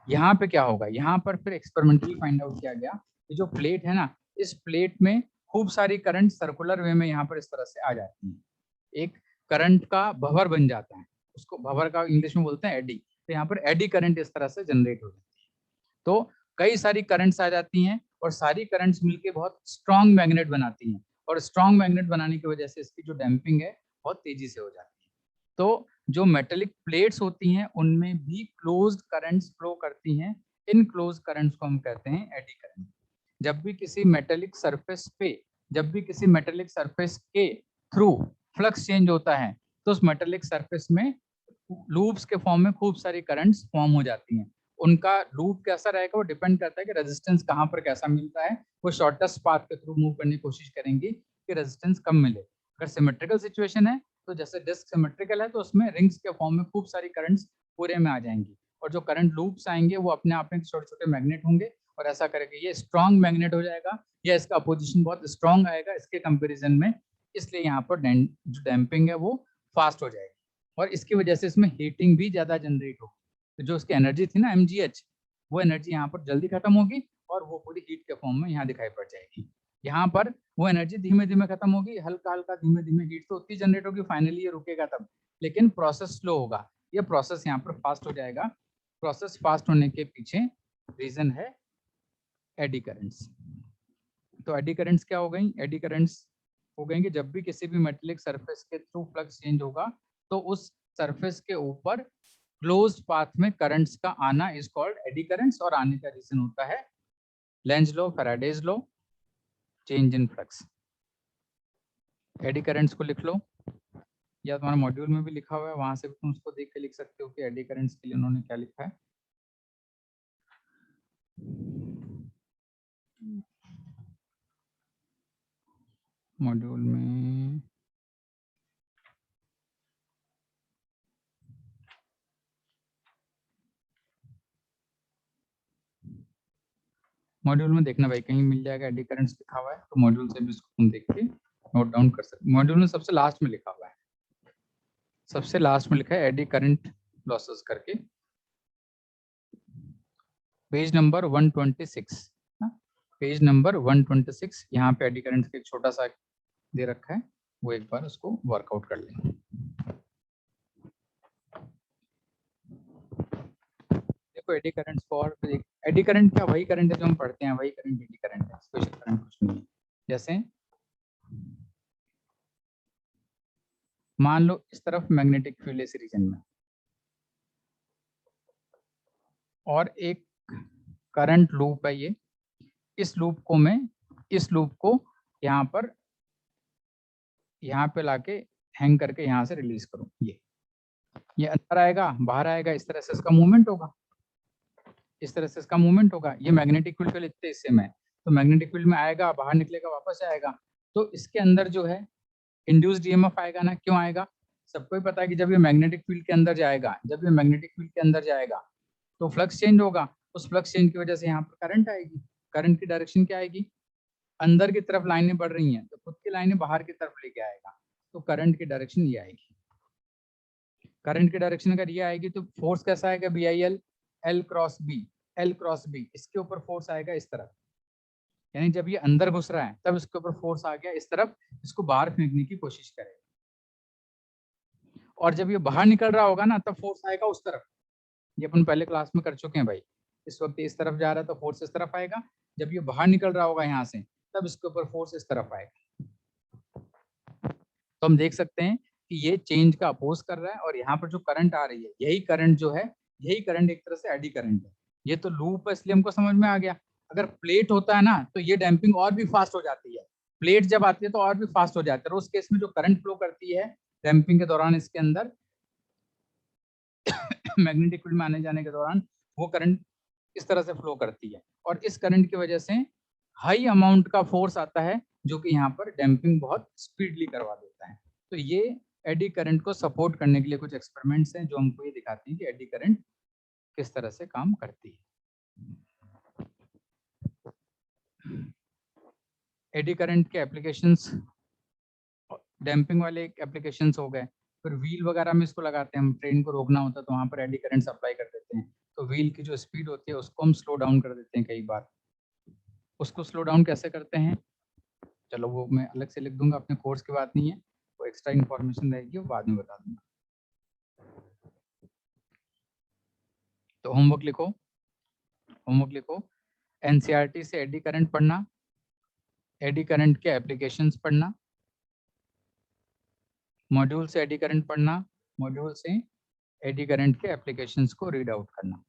यहाँ पे क्या होगा, यहाँ पर फिर एक्सपेरिमेंटली फाइंड आउट किया गया कि जो प्लेट है ना, इस प्लेट में खूब सारी करंट सर्कुलर वे में यहाँ पर इस तरह से आ जाती है, एक करंट का भंवर बन जाता है, उसको भंवर का इंग्लिश में बोलते हैं एडी। तो यहाँ पर एडी करंट इस तरह से जनरेट हो जाती है। तो कई सारी करंट्स आ जाती हैं, और सारी करंट्स मिलके बहुत स्ट्रॉन्ग मैग्नेट बनाती हैं, और स्ट्रॉन्ग मैग्नेट बनाने की वजह से इसकी जो डैम्पिंग है बहुत तेजी से हो जाती है। तो जो मेटेलिक प्लेट्स होती हैं उनमें भी क्लोज्ड करंट्स फ्लो करती हैं, इन क्लोज्ड करंट्स को हम कहते हैं एडी करंट। जब भी किसी मेटेलिक सरफेस पे, जब भी किसी मेटेलिक सरफेस के थ्रू फ्लक्स चेंज होता है तो उस मेटेलिक सरफेस में लूप्स के फॉर्म में खूब सारी करंट्स फॉर्म हो जाती हैं। उनका लूप कैसा रहेगा वो डिपेंड करता है कि रेजिस्टेंस कहाँ पर कैसा मिलता है। वो शॉर्टेस्ट पाथ के थ्रू मूव करने की कोशिश करेंगी कि रेजिस्टेंस कम मिले। अगर सिमेट्रिकल सिचुएशन है तो जैसे डिस्क सिमेट्रिकल है तो उसमें रिंग्स के फॉर्म में खूब सारी करंट्स पूरे में आ जाएंगी, और जो करंट लूप्स आएंगे वो अपने आप में छोटे छोटे मैग्नेट होंगे, और ऐसा करके ये स्ट्रॉन्ग मैग्नेट हो जाएगा, या इसका अपोजिशन बहुत स्ट्रॉन्ग आएगा इसके कंपेरिजन में, इसलिए यहाँ पर जो डैम्पिंग है वो फास्ट हो जाएगी, और इसकी वजह से इसमें हीटिंग भी ज्यादा जनरेट होगी। तो जो उसकी एनर्जी थी ना mgh, वो एनर्जी यहाँ पर जल्दी खत्म होगी, और वो पूरी हीट के फॉर्म में यहाँ दिखाई पड़ जाएगी। यहाँ पर वो एनर्जी धीमे धीमे खत्म होगी, हल्का हल्का धीमे धीमे हीट तो उतनी जनरेट होगी, फाइनली ये रुकेगा तब, लेकिन प्रोसेस स्लो होगा। ये प्रोसेस यहाँ पर फास्ट हो जाएगा। प्रोसेस फास्ट होने के पीछे रीजन है एडी करंट्स। तो एडी करंट्स क्या हो गई, एडी करंट्स हो गई कि जब भी किसी भी मेटेलिक सरफेस के थ्रू फ्लक्स चेंज होगा तो उस सरफेस के ऊपर क्लोज्ड पाथ में करंट्स का आना इज कॉल्ड एडी करंट्स, और आने का रीजन होता है Lenz law, Faraday's law, change in flux. Eddy currents को लिख लो, या तुम्हारे मॉड्यूल में भी लिखा हुआ है, वहां से भी तुम उसको देख के लिख सकते हो कि एडी करंट्स के लिए उन्होंने क्या लिखा है। मॉड्यूल में देखना भाई, कहीं मिल जाएगा एडी करंट्स लिखा हुआ है, तो मॉड्यूल से भी इसको तुम देख के नोट डाउन कर सकते। मॉड्यूल में सबसे लास्ट में लिखा हुआ है, सबसे लास्ट में लिखा है एडी करंट लॉसेस करके, पेज नंबर 126, पेज नंबर 126, यहाँ पे एडी करंट का एक छोटा सा दे रखा है, वो एक बार उसको वर्कआउट कर लेंगे। देखो eddy current for, eddy current क्या, वही करंट है जो हम पढ़ते हैं, वही करंट एडी करंट है, स्पेशल करंट कुछ नहीं है। जैसे मान लो इस तरफ मैग्नेटिक फील्ड इस रीजन में, और एक करंट लूप है ये, इस लूप को मैं, इस लूप को यहाँ पर, यहाँ पे लाके हैंग करके यहाँ से रिलीज करूं, ये अंदर आएगा बाहर आएगा, इस तरह से इसका मूवमेंट होगा, इस तरह से इसका मूवमेंट होगा। ये मैग्नेटिक फील्ड के लिए इतने हिस्से में, तो मैग्नेटिक फील्ड में आएगा बाहर निकलेगा वापस आएगा। तो इसके अंदर जो है इंड्यूस्ड ईएमएफ आएगा ना, क्यों आएगा? सबको ही पता है कि जब ये मैग्नेटिक फील्ड के अंदर जाएगा, जब ये मैग्नेटिक फील्ड के अंदर जाएगा तो फ्लक्स चेंज होगा, उस फ्लक्स चेंज की वजह से यहाँ पर करंट आएगी। करंट की डायरेक्शन क्या आएगी? अंदर की तरफ लाइनें बढ़ रही हैं तो खुद की लाइनें बाहर की तरफ लेके आएगा, तो करंट की डायरेक्शन ये आएगी। करंट की डायरेक्शन अगर ये आएगी तो फोर्स कैसा आएगा? BIL L cross B, L cross B, इसके ऊपर फोर्स आएगा इस तरफ, यानी जब ये अंदर घुस रहा है तब इसके ऊपर फोर्स आ गया इस तरफ, इसको बाहर फेंकने की कोशिश करेगा। और जब ये बाहर निकल रहा होगा ना तब फोर्स आएगा उस तरफ, ये अपन पहले क्लास में कर चुके हैं भाई। इस वक्त इस तरफ जा रहा है तो फोर्स इस तरफ आएगा, जब ये बाहर निकल रहा होगा यहाँ से तब इसके ऊपर फोर्स इस तरफ आएगा। तो हम देख सकते हैं कि ये चेंज का अपोज कर रहा है, और यहाँ पर जो करंट आ रही है यही करंट जो है, यही करंट एक तरह से एडी करंट है। ये तो लूप है इसलिए हमको समझ में आ गया। अगर प्लेट होता है ना तो ये डैम्पिंग और भी फास्ट हो जाती है, प्लेट जब आती है तो और भी फास्ट हो जाता है। उस केस में जो करंट फ्लो करती है डैम्पिंग के दौरान इसके अंदर मैग्नेटिक फील्ड में आने जाने के दौरान वो करंट इस तरह से फ्लो करती है, और इस करंट की वजह से हाई अमाउंट का फोर्स आता है जो कि यहाँ पर डैम्पिंग बहुत स्पीडली करवा देता है। तो ये एडी करंट को सपोर्ट करने के लिए कुछ एक्सपेरिमेंट्स हैं जो हमको ये दिखाते हैं कि एडी करंट किस तरह से काम करती है। एडी करंट के एप्लीकेशंस, डैम्पिंग वाले एप्लीकेशंस हो गए, फिर व्हील वगैरह में इसको लगाते हैं। हम ट्रेन को रोकना होता है तो वहाँ पर एडी करंट सप्लाई कर देते हैं, तो व्हील की जो स्पीड होती है उसको हम स्लो डाउन कर देते हैं कई बार। उसको स्लो डाउन कैसे करते हैं, चलो वो मैं अलग से लिख दूंगा, अपने कोर्स की बात नहीं है, वो एक्स्ट्रा इन्फॉर्मेशन रहेगी, वो बाद में बता दूंगा। तो होमवर्क लिखो, एनसीईआरटी से एडी करंट पढ़ना, एडी करंट के एप्लीकेशंस पढ़ना, मॉड्यूल से एडी करंट पढ़ना, मॉड्यूल से एडी करंट के एप्लीकेशंस को रीड आउट करना।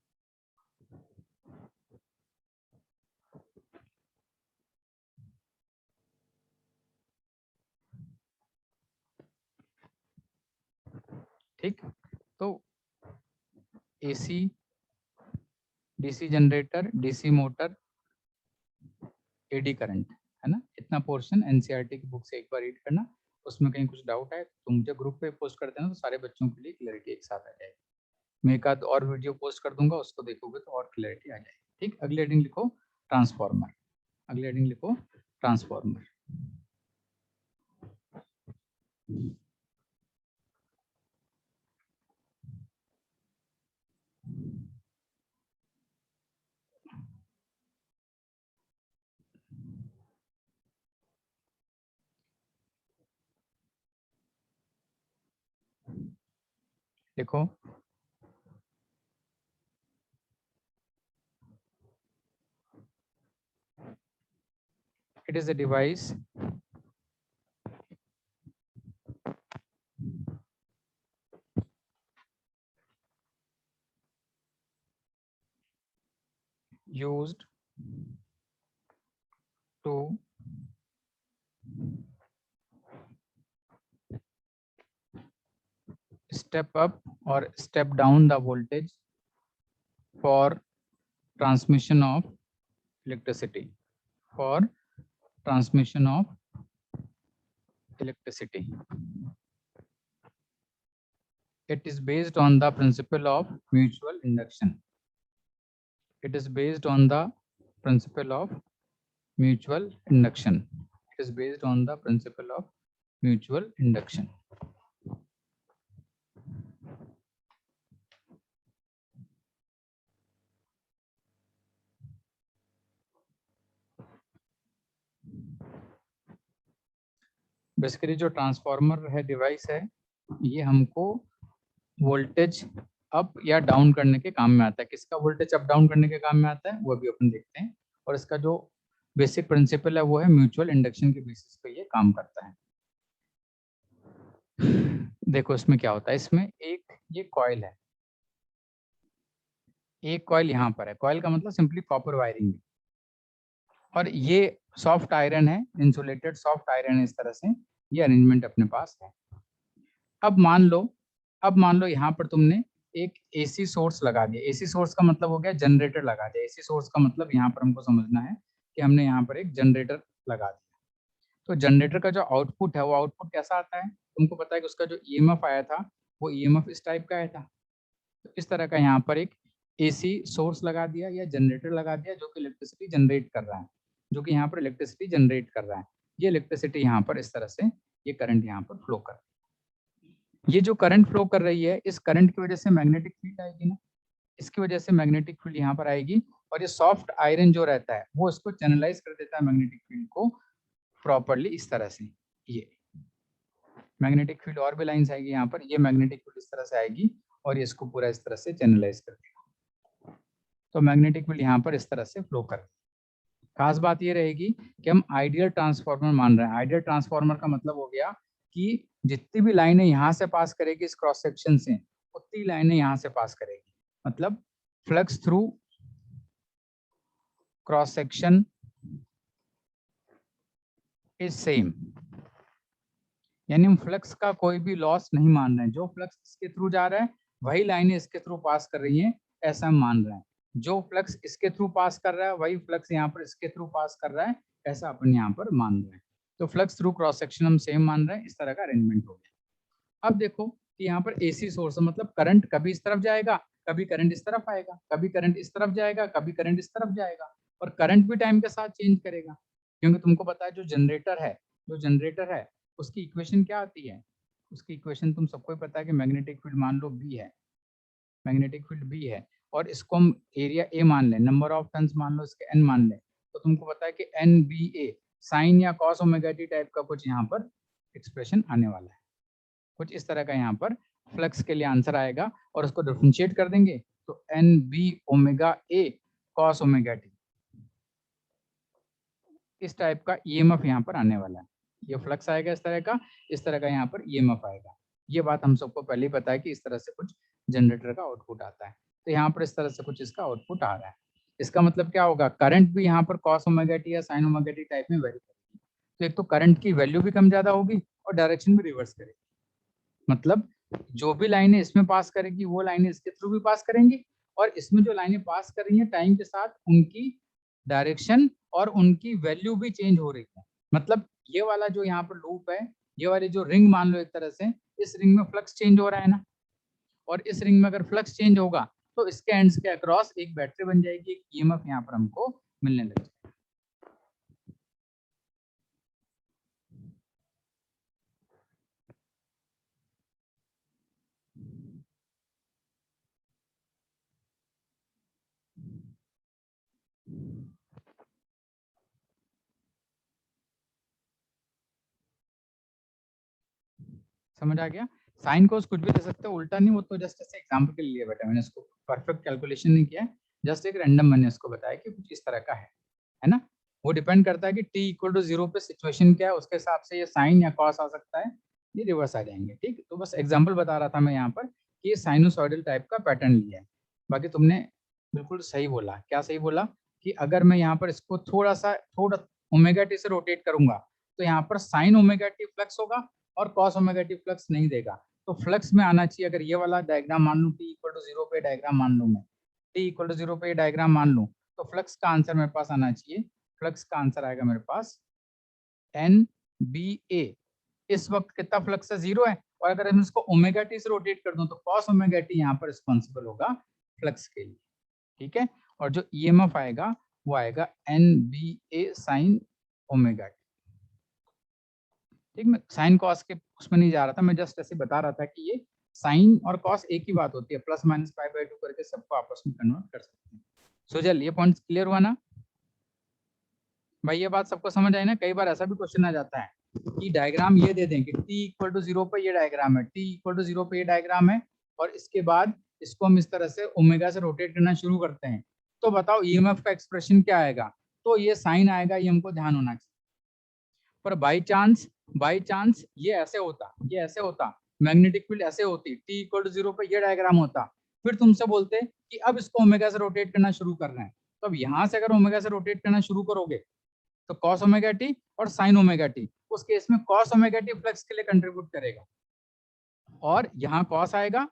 ठीक, तो AC, DC generator, DC motor, eddy current है ना, इतना पोर्शन एनसीईआरटी की बुक से एक बार रीड करना। उसमें कहीं कुछ डाउट है तो मुझे ग्रुप पे पोस्ट कर देना, तो सारे बच्चों के लिए क्लैरिटी एक साथ आ जाएगी। मैं एक आध और वीडियो पोस्ट कर दूंगा, उसको देखोगे तो और क्लैरिटी आ जाएगी। ठीक, अगले हेडिंग लिखो ट्रांसफार्मर, अगले हेडिंग लिखो ट्रांसफार्मर। देखो it is a device used to step up or step down the voltage for transmission of electricity, for transmission of electricity. It is based on the principle of mutual induction. It is based on the principle of mutual induction. It is based on the principle of mutual induction. Basically जो transformer है, device है, ये हमको voltage up या down करने के काम में आता है। किसका वोल्टेज अप डाउन करने के काम में आता है वो भी अपन देखते हैं, और इसका जो बेसिक प्रिंसिपल है वो है म्यूचुअल इंडक्शन के बेसिस पे ये काम करता है। देखो इसमें क्या होता है, इसमें एक ये कॉइल है, एक कॉइल यहाँ पर है, कॉइल का मतलब सिंपली कॉपर वायरिंग, और ये सॉफ्ट आयरन है, इंसुलेटेड सॉफ्ट आयरन है, इस तरह से ये अरेंजमेंट अपने पास है। अब मान लो यहाँ पर तुमने एक एसी सोर्स लगा दिया। एसी सोर्स का मतलब हो गया जनरेटर लगा दिया। एसी सोर्स का मतलब यहाँ पर हमको समझना है कि हमने यहाँ पर एक जनरेटर लगा दिया। तो जनरेटर का जो आउटपुट है वो आउटपुट कैसा आता है, तुमको पता है कि उसका जो ईएमएफ आया था वो ईएमएफ इस टाइप का आया था। तो इस तरह का यहाँ पर एक एसी सोर्स लगा दिया या जनरेटर लगा दिया जो कि इलेक्ट्रिसिटी जनरेट कर रहा है, जो कि यहाँ पर इलेक्ट्रिसिटी जनरेट कर रहा है। ये इलेक्ट्रिसिटी यहाँ पर इस तरह से ये करंट यहाँ पर फ्लो कर रही है। ये जो करंट फ्लो कर रही है इस करंट की वजह से मैग्नेटिक फील्ड आएगी ना, इसकी वजह से मैग्नेटिक फील्ड यहाँ पर आएगी और ये सॉफ्ट आयरन जो रहता है वो इसको चैनलाइज कर देता है मैग्नेटिक फील्ड को प्रॉपरली इस तरह से। ये मैग्नेटिक फील्ड और भी लाइंस आएगी यहाँ पर, ये मैग्नेटिक फील्ड इस तरह से आएगी और ये इसको पूरा इस तरह से चैनलाइज कर देगा। तो मैग्नेटिक फील्ड यहाँ पर इस तरह से फ्लो कर। खास बात ये रहेगी कि हम आइडियल ट्रांसफार्मर मान रहे हैं। आइडियल ट्रांसफार्मर का मतलब हो गया कि जितनी भी लाइनें यहाँ से पास करेगी इस क्रॉस सेक्शन से उतनी लाइनें यहाँ से पास करेगी, मतलब flux through cross section is same, यानी हम फ्लक्स का कोई भी लॉस नहीं मान रहे हैं। जो फ्लक्स इसके थ्रू जा रहा है वही लाइनें इसके थ्रू पास कर रही हैं, ऐसा हम मान रहे हैं। जो फ्लक्स इसके थ्रू पास कर रहा है वही फ्लक्स यहाँ पर इसके थ्रू पास कर रहा है, ऐसा अपन यहाँ पर मान रहे हैं। तो फ्लक्स थ्रू क्रॉस सेक्शन हम सेम मान रहे हैं, इस तरह का अरेंजमेंट हो गया। अब देखो कि यहाँ पर एसी सोर्स मतलब करंट कभी इस तरफ जाएगा, कभी करंट इस तरफ आएगा, कभी करंट इस तरफ जाएगा, कभी करंट इस तरफ जाएगा, और करंट भी टाइम के साथ चेंज करेगा। क्योंकि तुमको पता है जो जनरेटर है उसकी इक्वेशन क्या आती है, उसकी इक्वेशन तुम सबको पता है कि मैग्नेटिक फील्ड मान लो बी है, मैग्नेटिक फील्ड बी है और इसको हम एरिया ए मान लें, नंबर ऑफ टर्न्स मान लो इसके एन मान लें, तो तुमको पता है कि एन बी ए साइन या कॉस ओमेगा टी टाइप का कुछ यहाँ पर एक्सप्रेशन आने वाला है। कुछ इस तरह का यहाँ पर फ्लक्स के लिए आंसर आएगा और उसको डिफरेंशिएट कर देंगे तो N B omega A cos omega T, इस टाइप का ईएमएफ यहाँ पर आने वाला है। ये फ्लक्स आएगा इस तरह का यहाँ पर ईएमएफ आएगा। ये बात हम सबको पहले ही पता है कि इस तरह से कुछ जनरेटर का आउटपुट आता है। तो यहाँ पर इस तरह से कुछ इसका आउटपुट आ रहा है। इसका मतलब क्या होगा, करंट भी यहाँ पर कॉस ओमेगा टी या साइन ओमेगा टी टाइप में वेरी करेगी। तो एक तो करंट की वैल्यू भी कम ज्यादा होगी और डायरेक्शन भी रिवर्स करेगी। मतलब जो भी लाइनें इसमें पास करेगी वो लाइनें इसके थ्रू भी पास करेंगी, और इसमें जो लाइनें पास कर रही हैं टाइम के साथ उनकी डायरेक्शन और उनकी वैल्यू भी चेंज हो रही है। मतलब ये वाला जो यहाँ पर लूप है, ये वाली जो रिंग मान लो एक तरह से, इस रिंग में फ्लक्स चेंज हो रहा है ना, और इस रिंग में अगर फ्लक्स चेंज होगा तो इसके एंड्स के अक्रॉस एक बैटरी बन जाएगी, एक ईएमएफ यहाँ पर हमको मिलने लग जाएगा। समझ आ गया? साइन कोस कुछ भी दे सकते हो, उल्टा नहीं, वो तो जस्ट ऐसे एग्जांपल के लिए बेटा, मैंने इसको परफेक्ट कैलकुलेशन नहीं किया है, जस्ट एक रैंडम मैंने इसको बताया कि कुछ इस तरह का है ना। वो डिपेंड करता है कि t इक्वल टू 0 पे सिचुएशन क्या है, उसके हिसाब से ये साइन या कॉस आ सकता है, ये रिवर्स आ जाएंगे। ठीक, तो बस एग्जांपल बता रहा था मैं यहाँ पर कि ये साइनोसॉइडल टाइप का पैटर्न लिया है। बाकी तुमने बिल्कुल सही बोला। क्या सही बोला? कि अगर मैं यहाँ पर इसको थोड़ा ओमेगा टी से रोटेट करूंगा तो यहाँ पर साइन ओमेगा टी फ्लक्स होगा और कॉस ओमेगा टी फ्लक्स नहीं देगा। तो फ्लक्स में आना चाहिए, अगर ये वाला डायग्राम मान लूँ t इक्वल टू 0 पे डायग्राम मान लूँ मैं, t इक्वल टू 0 पे डायग्राम मान लूँ, तो फ्लक्स का आंसर मेरे पास आना चाहिए, फ्लक्स का आंसर आएगा मेरे पास एन बी ए। इस वक्त कितना फ्लक्स है, 0 है, और अगर मैं इसको ओमेगा टी से रोटेट कर दूं तो कॉस ओमेगा टी यहाँ पर रिस्पॉन्सिबल होगा फ्लक्स के लिए। ठीक है, और जो ईएमएफ आएगा वो आएगा N B A sine omega T. ठीक, मैं साइन कॉस के उसमें नहीं जा रहा था, मैं जस्ट ऐसे बता रहा था कि ये साइन और कॉस एक ही बात होती है, प्लस माइनस पाई बाय 2 करके सबको आपस में कन्वर्ट कर सकते हैं। सो चल, ये पॉइंट क्लियर हुआ ना भाई? ये बात सबको समझ आई ना? कई बार ऐसा भी क्वेश्चन आ जाता है कि डायग्राम ये दे दें कि t इक्वल टू 0 पे ये डायग्राम है, t इक्वल टू 0 पे ये डायग्राम है, और इसके बाद इसको हम इस तरह से ओमेगा से रोटेट करना शुरू करते हैं, तो बताओ ईएमएफ का एक्सप्रेशन क्या आएगा? तो ये साइन आएगा, ये हमको ध्यान होना चाहिए। पर बाई चांस ये ऐसे होता, मैग्नेटिक फील्ड ऐसे होती, t इक्वल टू 0 पे ये डायग्राम होता, फिर तुमसे बोलते कि अब इसको ओमेगा से रोटेट करना शुरू कर रहे हैं, तो अब यहाँ से अगर ओमेगा से रोटेट करना शुरू करोगे तो कॉस ओमेगा टी और साइन ओमेगा टी, उस केस में कॉस ओमेगा टी फ्लक्स के लिए कंट्रीब्यूट करेगा, और यहाँ कॉस आएगा,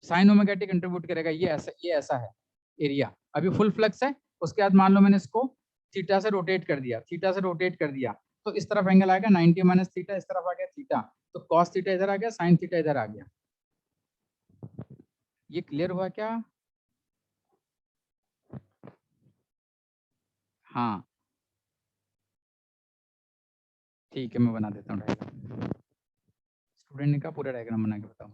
साइन ओमेगा टी कंट्रीब्यूट करेगा। ये ऐसा है एरिया। अभी फुल फ्लक्स है, उसके बाद मान लो मैंने इसको थीटा से रोटेट कर दिया, थीटा से रोटेट कर दिया, तो इस तरफ एंगल आएगा 90 माइनस थीटा, इस तरफ आ गया थीटा, तो कॉस थीटा इधर आ गया, साइन थीटा इधर आ गया। ये क्लियर हुआ क्या? हाँ ठीक है, मैं बना देता हूँ डायग्राम। स्टूडेंट ने कहा पूरा डायग्राम बना के बताओ।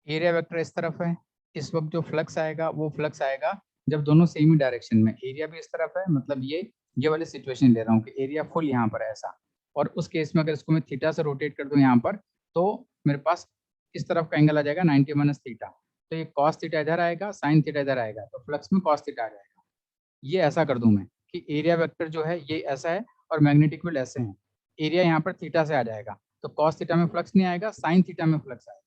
एरिया वेक्टर इस तरफ है, इस वक्त जो फ्लक्स आएगा वो फ्लक्स आएगा जब दोनों सेम ही डायरेक्शन में, एरिया भी इस तरफ है, मतलब ये वाली सिचुएशन ले रहा हूँ कि एरिया फुल यहाँ पर है ऐसा, और उस केस में अगर इसको मैं थीटा से रोटेट कर दूं यहाँ पर, तो मेरे पास इस तरफ का एंगल आ जाएगा 90 माइनस थीटा, तो ये कॉस थीटा इधर आएगा, साइन थीटा इधर आएगा, तो फ्लक्स में कॉस थीटा आ जाएगा। ये ऐसा कर दूं मैं कि एरिया वेक्टर जो है ये ऐसा है और मैग्नेटिक फील्ड ऐसे हैं, एरिया यहाँ पर थीटा से आ जाएगा, तो कॉस थीटा में फ्लक्स नहीं आएगा, साइन थीटा में फ्लक्स आएगा।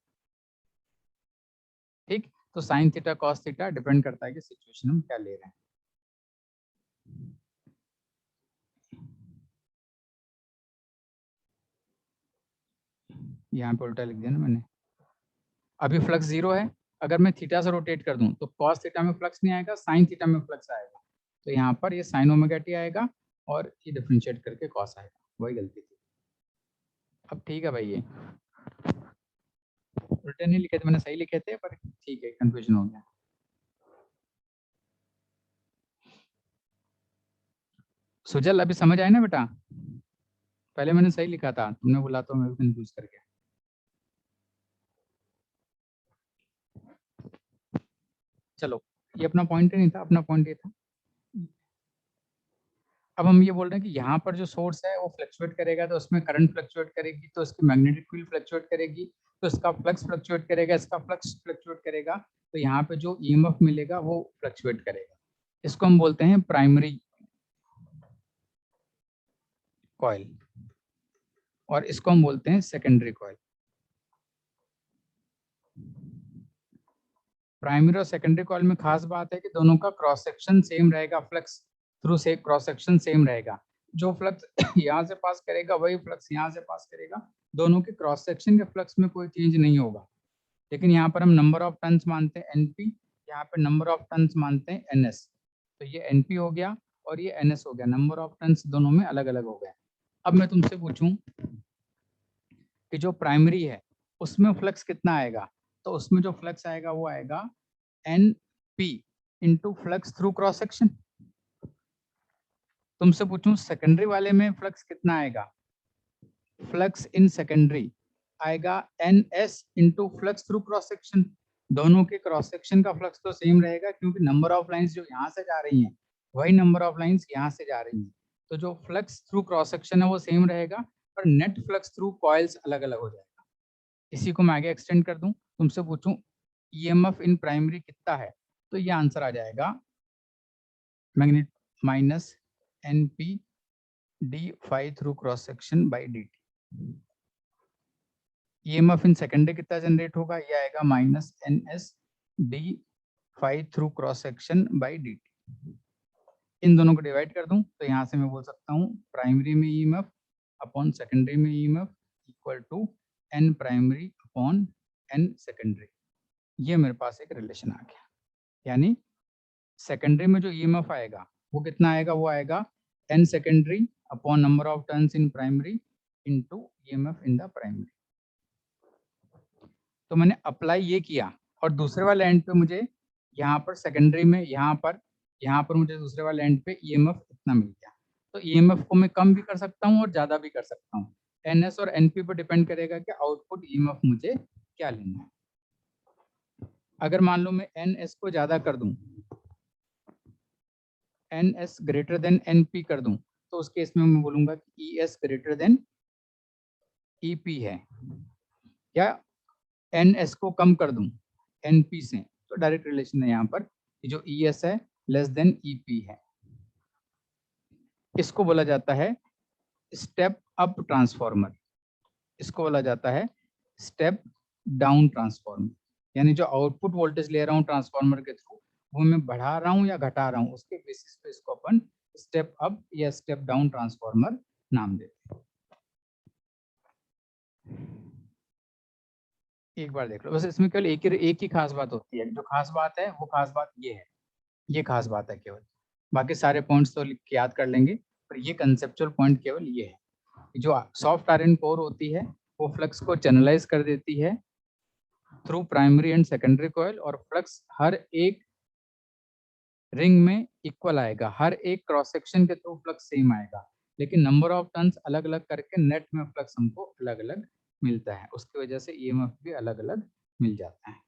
ठीक, तो sine theta cos theta depend करता है कि सिचुएशन हम क्या ले रहे हैं। यहाँ पे उल्टा लिख दिया ना मैंने। अभी फ्लक्स जीरो है, अगर मैं थीटा से रोटेट कर दूं तो कॉस थीटा में फ्लक्स नहीं आएगा, साइन थीटा में फ्लक्स आएगा, तो यहाँ पर ये साइन ओमेगा टी आएगा और ये डिफरेंशिएट करके कॉस आएगा, वही गलती थी। अब ठीक है भाई, ये उल्टे नहीं लिखे थे मैंने, सही लिखे थे, पर ठीक है कंफ्यूजन हो गया। सुजल अभी समझ आए ना बेटा? पहले मैंने सही लिखा था, तुमने बोला तो मैं भी कंफ्यूज कर गया। चलो, ये अपना पॉइंट नहीं था, अपना पॉइंट ये था। अब हम ये बोल रहे हैं कि यहाँ पर जो सोर्स है वो फ्लक्चुएट करेगा, तो उसमें करंट फ्लक्चुएट करेगी, तो इसकी मैग्नेटिक फील्ड फ्लक्चुएट करेगी, तो इसका फ्लक्स फ्लक्चुएट करेगा, इसका फ्लक्स फ्लक्चुएट करेगा, तो यहाँ पे जो ईएमएफ मिलेगा वो फ्लक्चुएट करेगा। इसको हम बोलते हैं प्राइमरी कॉइल, और इसको हम बोलते हैं सेकेंडरी कॉइल। प्राइमरी और सेकेंडरी कॉइल में खास बात है कि दोनों का क्रॉस सेक्शन सेम रहेगा, फ्लक्स थ्रू से क्रॉस सेक्शन सेम रहेगा, जो फ्लक्स यहाँ से पास करेगा वही फ्लक्स यहाँ से पास करेगा, दोनों के क्रॉस सेक्शन के फ्लक्स में कोई चेंज नहीं होगा। लेकिन यहाँ पर हम नंबर ऑफ टर्न्स मानते हैं एनपी, यहाँ पे नंबर ऑफ टर्न्स मानते हैं एनएस, तो ये एनपी हो गया और ये एनएस हो गया, नंबर ऑफ टर्न्स दोनों में अलग अलग हो गए। अब मैं तुमसे पूछूं कि जो प्राइमरी है उसमें फ्लक्स कितना आएगा, तो उसमें जो फ्लक्स आएगा वो आएगा N P into flux through cross section. तुमसे पूछूं सेकेंडरी वाले में फ्लक्स कितना आएगा, फ्लक्स इन सेकेंडरी आएगा N S into flux through cross section. दोनों के क्रॉस सेक्शन का फ्लक्स तो सेम रहेगा, क्योंकि नंबर ऑफ लाइंस जो यहाँ से जा रही हैं वही नंबर ऑफ लाइंस यहाँ से जा रही हैं, तो जो फ्लक्स थ्रू क्रॉस सेक्शन है वो सेम रहेगा, पर नेट फ्लक्स थ्रू कॉइल्स अलग अलग हो जाएगा। इसी को मैं आगे एक्सटेंड कर दूं, तुमसे पूछूं ईएमएफ इन प्राइमरी कितना है, तो ये आंसर आ जाएगा magnet minus N P D phi through cross section by D T. EMF in secondary कितना जनरेट होगा, ये आएगा minus N S D phi through cross section by D T. इन दोनों को डिवाइड कर दूं तो यहाँ से मैं बोल सकता हूँ प्राइमरी में ईएमएफ अपॉन सेकेंडरी में EMF equal to N primary upon N secondary. ये मेरे पास एक रिलेशन आ गया, यानी सेकेंडरी में जो ईएमएफ आएगा वो कितना आएगा, वो आएगा N secondary upon number of turns in primary into EMF in the primary. तो मैंने अप्लाई ये किया और दूसरे वाले एंड पे मुझे यहाँ पर सेकेंडरी में यहाँ पर मुझे दूसरे वाले एंड पे ईएमएफ इतना मिल गया। तो ईएमएफ को मैं कम भी कर सकता हूँ और ज्यादा भी कर सकता हूँ, एनएस और एनपी पर डिपेंड करेगा कि आउटपुट ईएमएफ मुझे क्या लेना है। अगर मान लो मैं एनएस को ज्यादा कर दूं, N S greater than N P कर दूं, तो उस केस में मैं बोलूंगा कि E S greater than E P है, या एन एस को कम कर दूं एन पी से, तो डायरेक्ट रिलेशन है यहाँ पर कि जो ई एस है लेस देन ई पी है। इसको बोला जाता है स्टेप अप ट्रांसफॉर्मर, इसको बोला जाता है स्टेप डाउन ट्रांसफॉर्मर, यानी जो आउटपुट वोल्टेज ले रहा हूँ ट्रांसफॉर्मर के थ्रू वो मैं बढ़ा रहा हूँ या घटा रहा हूँ, उसके बेसिस पे इसको अपन स्टेप अप या स्टेप डाउन ट्रांसफॉर्मर नाम देते हैं। एक बार देख लो, बस इसमें केवल एक ही खास बात होती है। जो खास बात है वो खास बात ये है, ये खास बात है केवल। बाकी सारे पॉइंट्स तो लिख के याद कर लेंगे, पर ये कंसेप्चुअल पॉइंट केवल ये है कि जो सॉफ्ट आयरन कोर होती है वो फ्लक्स को चैनलाइज कर देती है through primary and secondary coil, और फ्लक्स हर एक रिंग में इक्वल आएगा, हर एक क्रॉस सेक्शन के थ्रू फ्लक्स सेम आएगा, लेकिन नंबर ऑफ टर्न्स अलग अलग करके नेट में फ्लक्स हमको अलग अलग मिलता है, उसकी वजह से ईएमएफ भी अलग अलग मिल जाता है।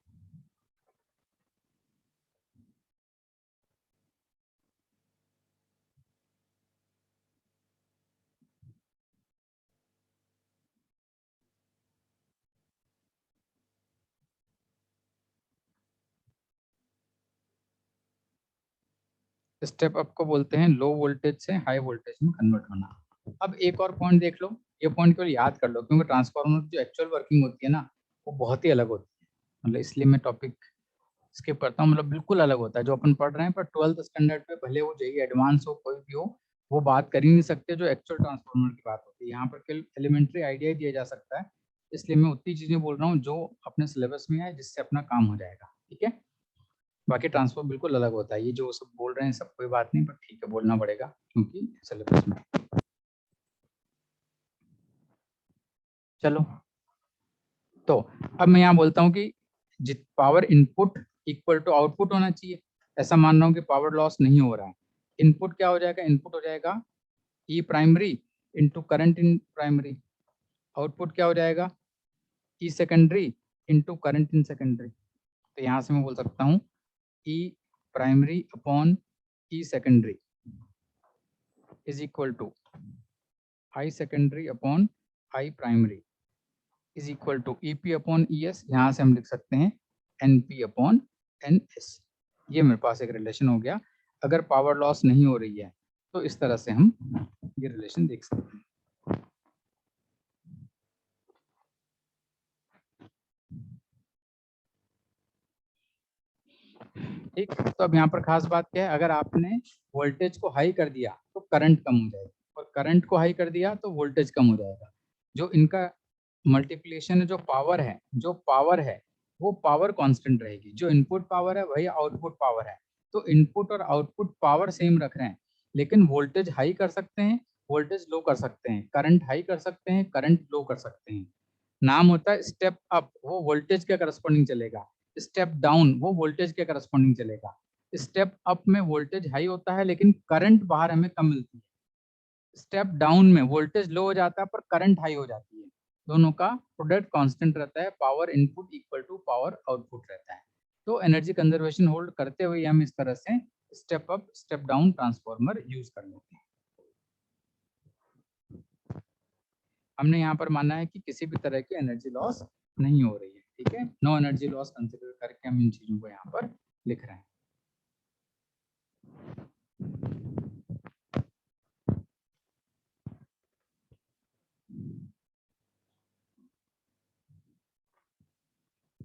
स्टेप अप को बोलते हैं लो वोल्टेज से हाई वोल्टेज में कन्वर्ट होना। अब एक और पॉइंट देख लो, ये पॉइंट केवल याद कर लो, क्योंकि ट्रांसफार्मर की जो एक्चुअल वर्किंग होती है ना वो बहुत ही अलग होती है, मतलब इसलिए मैं टॉपिक स्किप करता हूँ, मतलब बिल्कुल अलग होता है जो अपन पढ़ रहे हैं। पर 12th स्टैंडर्ड पे भले वो जेई एडवांस हो कोई भी हो, वो बात कर ही नहीं सकते जो एक्चुअल ट्रांसफार्मर की बात होती है। यहाँ पर केवल एलिमेंट्री आइडिया दिया जा सकता है, इसलिए मैं उतनी चीजें बोल रहा हूँ जो अपने सिलेबस में है, जिससे अपना काम हो जाएगा। ठीक है, बाकी ट्रांसफर बिल्कुल अलग होता है। ये जो सब बोल रहे हैं सब कोई बात नहीं, पर ठीक है बोलना पड़ेगा क्योंकि सिलेबस में। चलो, तो अब मैं यहाँ बोलता हूँ कि जित power input equal to output होना चाहिए। ऐसा मान रहा हूँ कि पावर लॉस नहीं हो रहा है। इनपुट क्या हो जाएगा? इनपुट हो जाएगा E primary into current in primary. Output क्या हो जाएगा? E secondary into current in secondary. तो यहाँ से मैं बोल सकता हूँ E primary upon E secondary is equal to I secondary upon I primary is equal to EP upon E S. यहाँ से हम लिख सकते हैं एनपी अपॉन एन एस। ये मेरे पास एक रिलेशन हो गया। अगर पावर लॉस नहीं हो रही है तो इस तरह से हम ये रिलेशन देख सकते हैं। ठीक, तो अब यहाँ पर खास बात क्या है, अगर आपने वोल्टेज को हाई कर दिया तो करंट कम हो जाएगा, और करंट को हाई कर दिया तो वोल्टेज कम हो जाएगा। जो इनका मल्टीप्लिकेशन है, जो पावर है वो पावर कांस्टेंट रहेगी। जो इनपुट पावर है वही आउटपुट पावर है। तो इनपुट और आउटपुट पावर सेम रख रहे हैं, लेकिन वोल्टेज हाई कर सकते हैं, वोल्टेज लो कर सकते हैं, करंट हाई कर सकते हैं, करंट लो कर सकते हैं। नाम होता है स्टेप अप, वो वोल्टेज के करस्पॉन्डिंग चलेगा। स्टेप डाउन वो वोल्टेज के करस्पॉन्डिंग चलेगा। स्टेप अप में वोल्टेज हाई होता है लेकिन करंट बाहर हमें कम मिलती है। स्टेप डाउन में वोल्टेज लो हो जाता है पर करंट हाई हो जाती है। दोनों का प्रोडक्ट कांस्टेंट रहता है, power input equal to power output रहता है। तो एनर्जी कंजर्वेशन होल्ड करते हुए हम इस तरह से step up step down transformer use कर लेते हैं। हमने यहाँ पर माना है कि किसी भी तरह की एनर्जी लॉस नहीं हो रही है। ठीक है, नो एनर्जी लॉस कंसिडर करके हम इन चीजों को यहाँ पर लिख रहे हैं।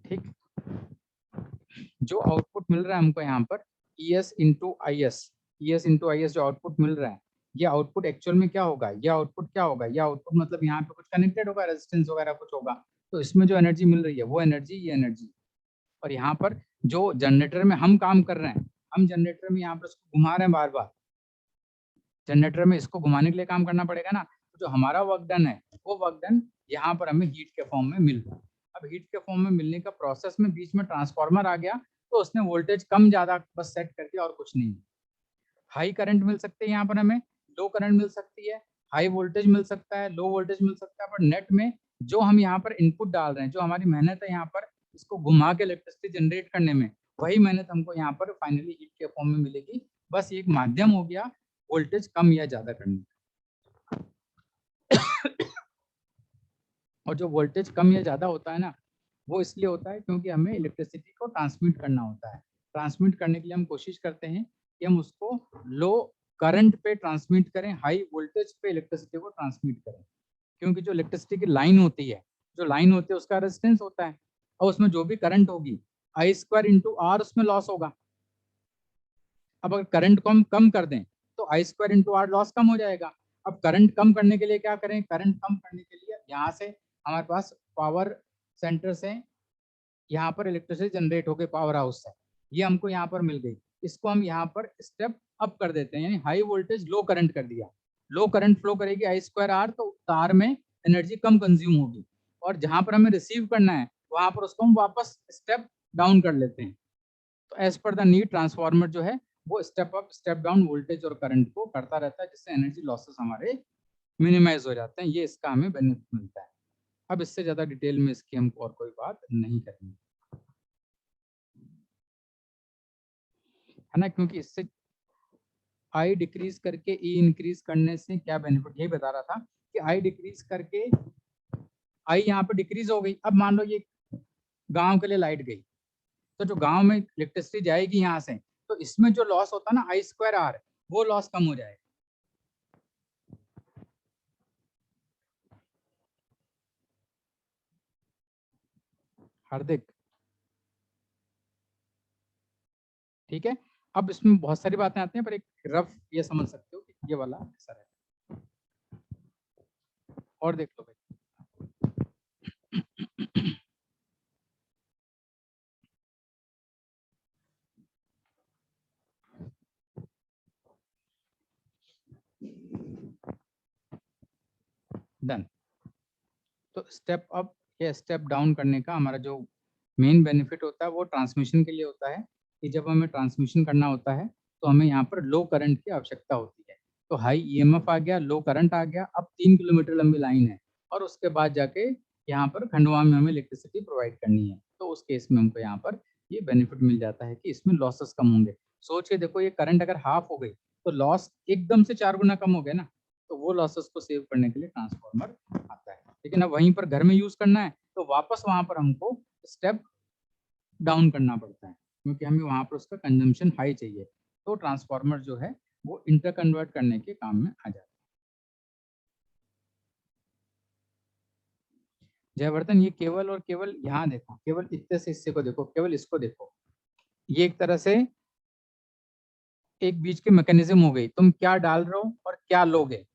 ठीक, जो आउटपुट मिल रहा है हमको यहाँ पर E S into I S, जो आउटपुट मिल रहा है, ये आउटपुट एक्चुअल में क्या होगा? ये आउटपुट क्या होगा? ये आउटपुट मतलब यहाँ पे कुछ कनेक्टेड होगा, रेजिस्टेंस वगैरह कुछ होगा। तो इसमें जो एनर्जी मिल रही है वो एनर्जी, ये एनर्जी। और यहाँ पर जो जनरेटर में हम काम कर रहे हैं, हम जनरेटर में यहाँ पर उसको घुमा रहे हैं बार बार। जनरेटर में इसको घुमाने के लिए काम करना पड़ेगा ना। तो जो हमारा वर्क डन है वो वर्क डन यहाँ पर हमें हीट के फॉर्म में मिल रहा है। अब हीट के फॉर्म में मिलने का प्रोसेस में बीच में ट्रांसफार्मर आ गया, तो उसने वोल्टेज कम ज्यादा बस सेट कर दिया और कुछ नहीं। हाई करंट मिल सकते हैं यहाँ पर हमें, लो करंट मिल सकती है, हाई वोल्टेज मिल सकता है, लो वोल्टेज मिल सकता है। पर नेट में जो हम यहाँ पर इनपुट डाल रहे हैं, जो हमारी मेहनत है यहाँ पर इसको घुमा के इलेक्ट्रिसिटी जनरेट करने में, वही मेहनत हमको यहाँ पर फाइनली हीट के फॉर्म में मिलेगी। बस एक माध्यम हो गया वोल्टेज कम या ज्यादा करने का। और जो वोल्टेज कम या ज्यादा होता है ना, वो इसलिए होता है क्योंकि हमें इलेक्ट्रिसिटी को ट्रांसमिट करना होता है। ट्रांसमिट करने के लिए हम कोशिश करते हैं कि हम उसको लो करंट पे ट्रांसमिट करें, हाई वोल्टेज पे इलेक्ट्रिसिटी को ट्रांसमिट करें। क्योंकि जो इलेक्ट्रिसिटी की लाइन होती है, उसका रेजिस्टेंस होता है, और उसमें जो भी करंट होगी आई स्क्वायर इंटू आर उसमें लॉस होगा। अब अगर करंट को हम कम कर दें तो आई स्क्वायर इंटू आर लॉस कम हो जाएगा। अब करंट कम करने के लिए क्या करें? करंट कम करने के लिए यहाँ से हमारे पास पावर सेंटर से यहाँ पर इलेक्ट्रिसिटी जनरेट होकर पावर हाउस है, ये हमको यहाँ पर मिल गई। इसको हम यहाँ पर स्टेप अप कर देते हैं, यानी हाई वोल्टेज लो करंट कर दिया। लो करंट फ्लो करेगी I²R, तो तार में एनर्जी कम कंज्यूम होगी, और जहां पर हमें रिसीव करना है वहां पर उसको हम वापस स्टेप डाउन कर लेते हैं। तो as per the need transformer जो है वो step up step down voltage और करंट को करता रहता है, जिससे एनर्जी लॉसेस हमारे मिनिमाइज हो जाते हैं। ये इसका हमें बेनिफिट मिलता है। अब इससे ज्यादा डिटेल में इसकी हम और कोई बात नहीं करेंगे, है ना, क्योंकि इससे आई डिक्रीज करके ई इंक्रीज करने से क्या बेनिफिट, यही बता रहा था कि आई डिक्रीज करके आई यहाँ पे डिक्रीज हो गई। अब मान लो ये गांव के लिए लाइट गई, तो जो गांव में इलेक्ट्रिसिटी जाएगी यहाँ से, तो इसमें जो लॉस होता है ना I²R, वो लॉस कम हो जाएगा। हार्दिक, ठीक है। अब इसमें बहुत सारी बातें आती हैं, पर एक रफ ये समझ सकते हो कि ये वाला ऐसा है। और देख लो भाई, डन। तो स्टेप अप या स्टेप डाउन करने का हमारा जो मेन बेनिफिट होता है वो ट्रांसमिशन के लिए होता है, कि जब हमें ट्रांसमिशन करना होता है तो हमें यहाँ पर लो करंट की आवश्यकता होती है। तो हाई ईएमएफ आ गया, लो करंट आ गया, अब 3 किलोमीटर लंबी लाइन है, और उसके बाद जाके यहाँ पर खंडवा में हमें इलेक्ट्रिसिटी प्रोवाइड करनी है। तो उस केस में हमको यहाँ पर ये बेनिफिट मिल जाता है कि इसमें लॉसेस कम होंगे। सोच के देखो, ये करंट अगर हाफ हो गई तो लॉस एकदम से 4 गुना कम हो गया ना, तो वो लॉसेस को सेव करने के लिए ट्रांसफार्मर आता है। लेकिन अब वहीं पर घर में यूज करना है तो वापस वहां पर हमको स्टेप डाउन करना पड़ता है, क्योंकि हमें वहां पर उसका कंजम्पशन हाई चाहिए। तो ट्रांसफार्मर जो है वो इंटर कन्वर्ट करने के काम में आ जाता है। जयवर्धन, ये केवल और केवल यहाँ देखो, केवल इतने से हिस्से को देखो, केवल इसको देखो, ये एक तरह से एक बीच की मैकेनिज्म हो गई। तुम क्या डाल रहे हो और क्या लोगे।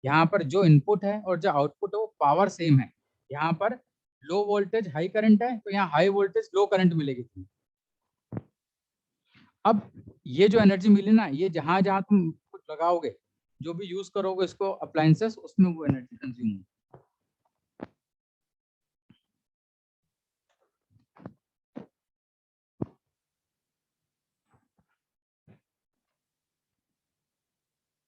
यहाँ पर जो इनपुट है और जो आउटपुट है वो पावर सेम है। यहाँ पर लो वोल्टेज हाई करंट है, तो यहाँ हाई वोल्टेज लो करंट मिलेगी तुम्हें। अब ये जो एनर्जी मिली ना, ये जहां जहां तुम कुछ लगाओगे, जो भी यूज करोगे इसको अप्लायंसेस, उसमें वो एनर्जी कंज्यूम होगी।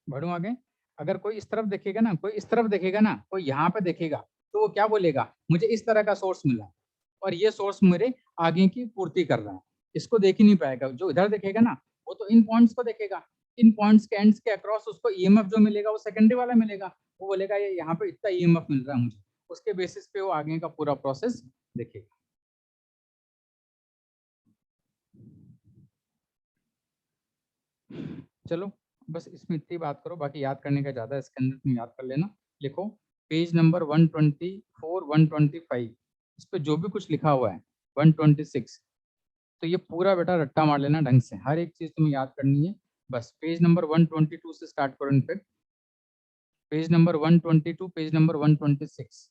बढ़ू आगे। अगर कोई इस तरफ देखेगा ना, कोई इस तरफ देखेगा ना, कोई यहाँ पे देखेगा, तो वो क्या बोलेगा, मुझे इस तरह का सोर्स मिला और ये सोर्स मेरे आगे की पूर्ति कर रहा है। इसको देख ही नहीं पाएगा। जो इधर देखेगा ना, वो तो इन पॉइंट्स को देखेगा, इन पॉइंट्स के एंड्स के अक्रॉस उसको ईएमएफ जो मिलेगा वो सेकेंडरी वाला मिलेगा। वो बोलेगा ये यहाँ पे इतना ईएमएफ मिल रहा है मुझे, उसके बेसिस पे वो आगे का पूरा प्रोसेस देखेगा। चलो, बस इसमें इतनी बात करो, बाकी याद करने का ज़्यादा, इसके अंदर तुम याद कर लेना। लिखो पेज नंबर 124 125, इस पे जो भी कुछ लिखा हुआ है 126, तो ये पूरा बेटा रट्टा मार लेना ढंग से, हर एक चीज़ तुम्हें याद करनी है। बस पेज नंबर 122 से स्टार्ट करो। In fact page number 122, page number 126,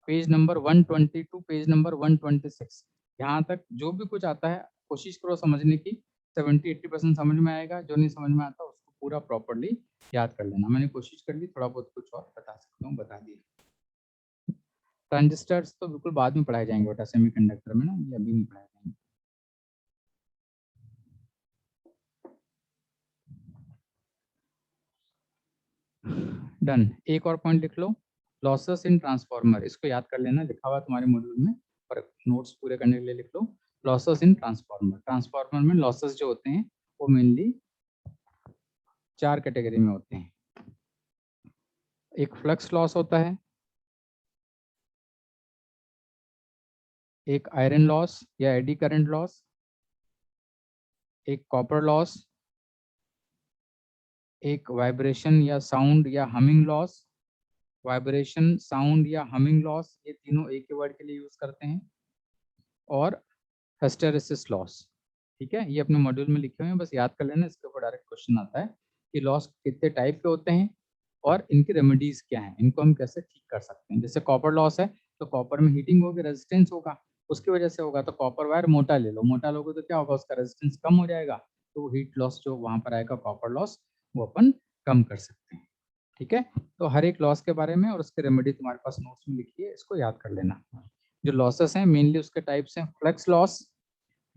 page number 122, page number 126, यहाँ तक जो भी कुछ आता है कोशिश करो समझने की। 70-80% समझ में आएगा, जो नहीं समझ में आता उसको पूरा प्रॉपरली याद कर लेना। मैंने कोशिश कर ली, थोड़ा बहुत कुछ और बता सकता हूँ बता दिया। ट्रांजिस्टर्स तो बिल्कुल बाद में पढ़ाए जाएंगे बेटा, सेमीकंडक्टर में ना, ये अभी नहीं पढ़ाए जाएंगे। डन। एक और पॉइंट लिख लो, लॉसेस इन ट्रांसफार्मर, इसको याद कर लेना, लिखा हुआ तुम्हारे मॉड्यूल में, पर नोट्स पूरे करने के लिए लिख लो लॉसेस इन ट्रांसफार्मर। ट्रांसफार्मर में लॉसेस जो होते हैं वो मेनली 4 कैटेगरी में होते हैं। एक फ्लक्स लॉस होता है, एक आयरन लॉस या एडी करंट लॉस, एक कॉपर लॉस, एक वाइब्रेशन या साउंड या हमिंग लॉस। वाइब्रेशन, साउंड या हमिंग लॉस, ये तीनों एक ही वर्ड के लिए यूज करते हैं। और हिस्टेरेसिस लॉस। ठीक है, ये अपने मॉड्यूल में लिखे हुए हैं, बस याद कर लेना, इसके ऊपर डायरेक्ट क्वेश्चन आता है कि लॉस कितने टाइप के होते हैं और इनकी रेमेडीज क्या हैं, इनको हम कैसे ठीक कर सकते हैं। जैसे कॉपर लॉस है, तो कॉपर में हीटिंग होगी, रेजिस्टेंस होगा, उसकी वजह से होगा। तो कॉपर वायर मोटा ले लो, मोटा लोगे तो क्या होगा, उसका रेजिस्टेंस कम हो जाएगा, तो हीट लॉस जो वहां पर आएगा कॉपर लॉस वो अपन कम कर सकते हैं। ठीक है, तो हर एक लॉस के बारे में और उसके रेमेडी तुम्हारे पास नोट्स में लिखी है, इसको याद कर लेना। जो लॉसेस हैं मेनली उसके टाइप्स हैं। फ्लक्स लॉस,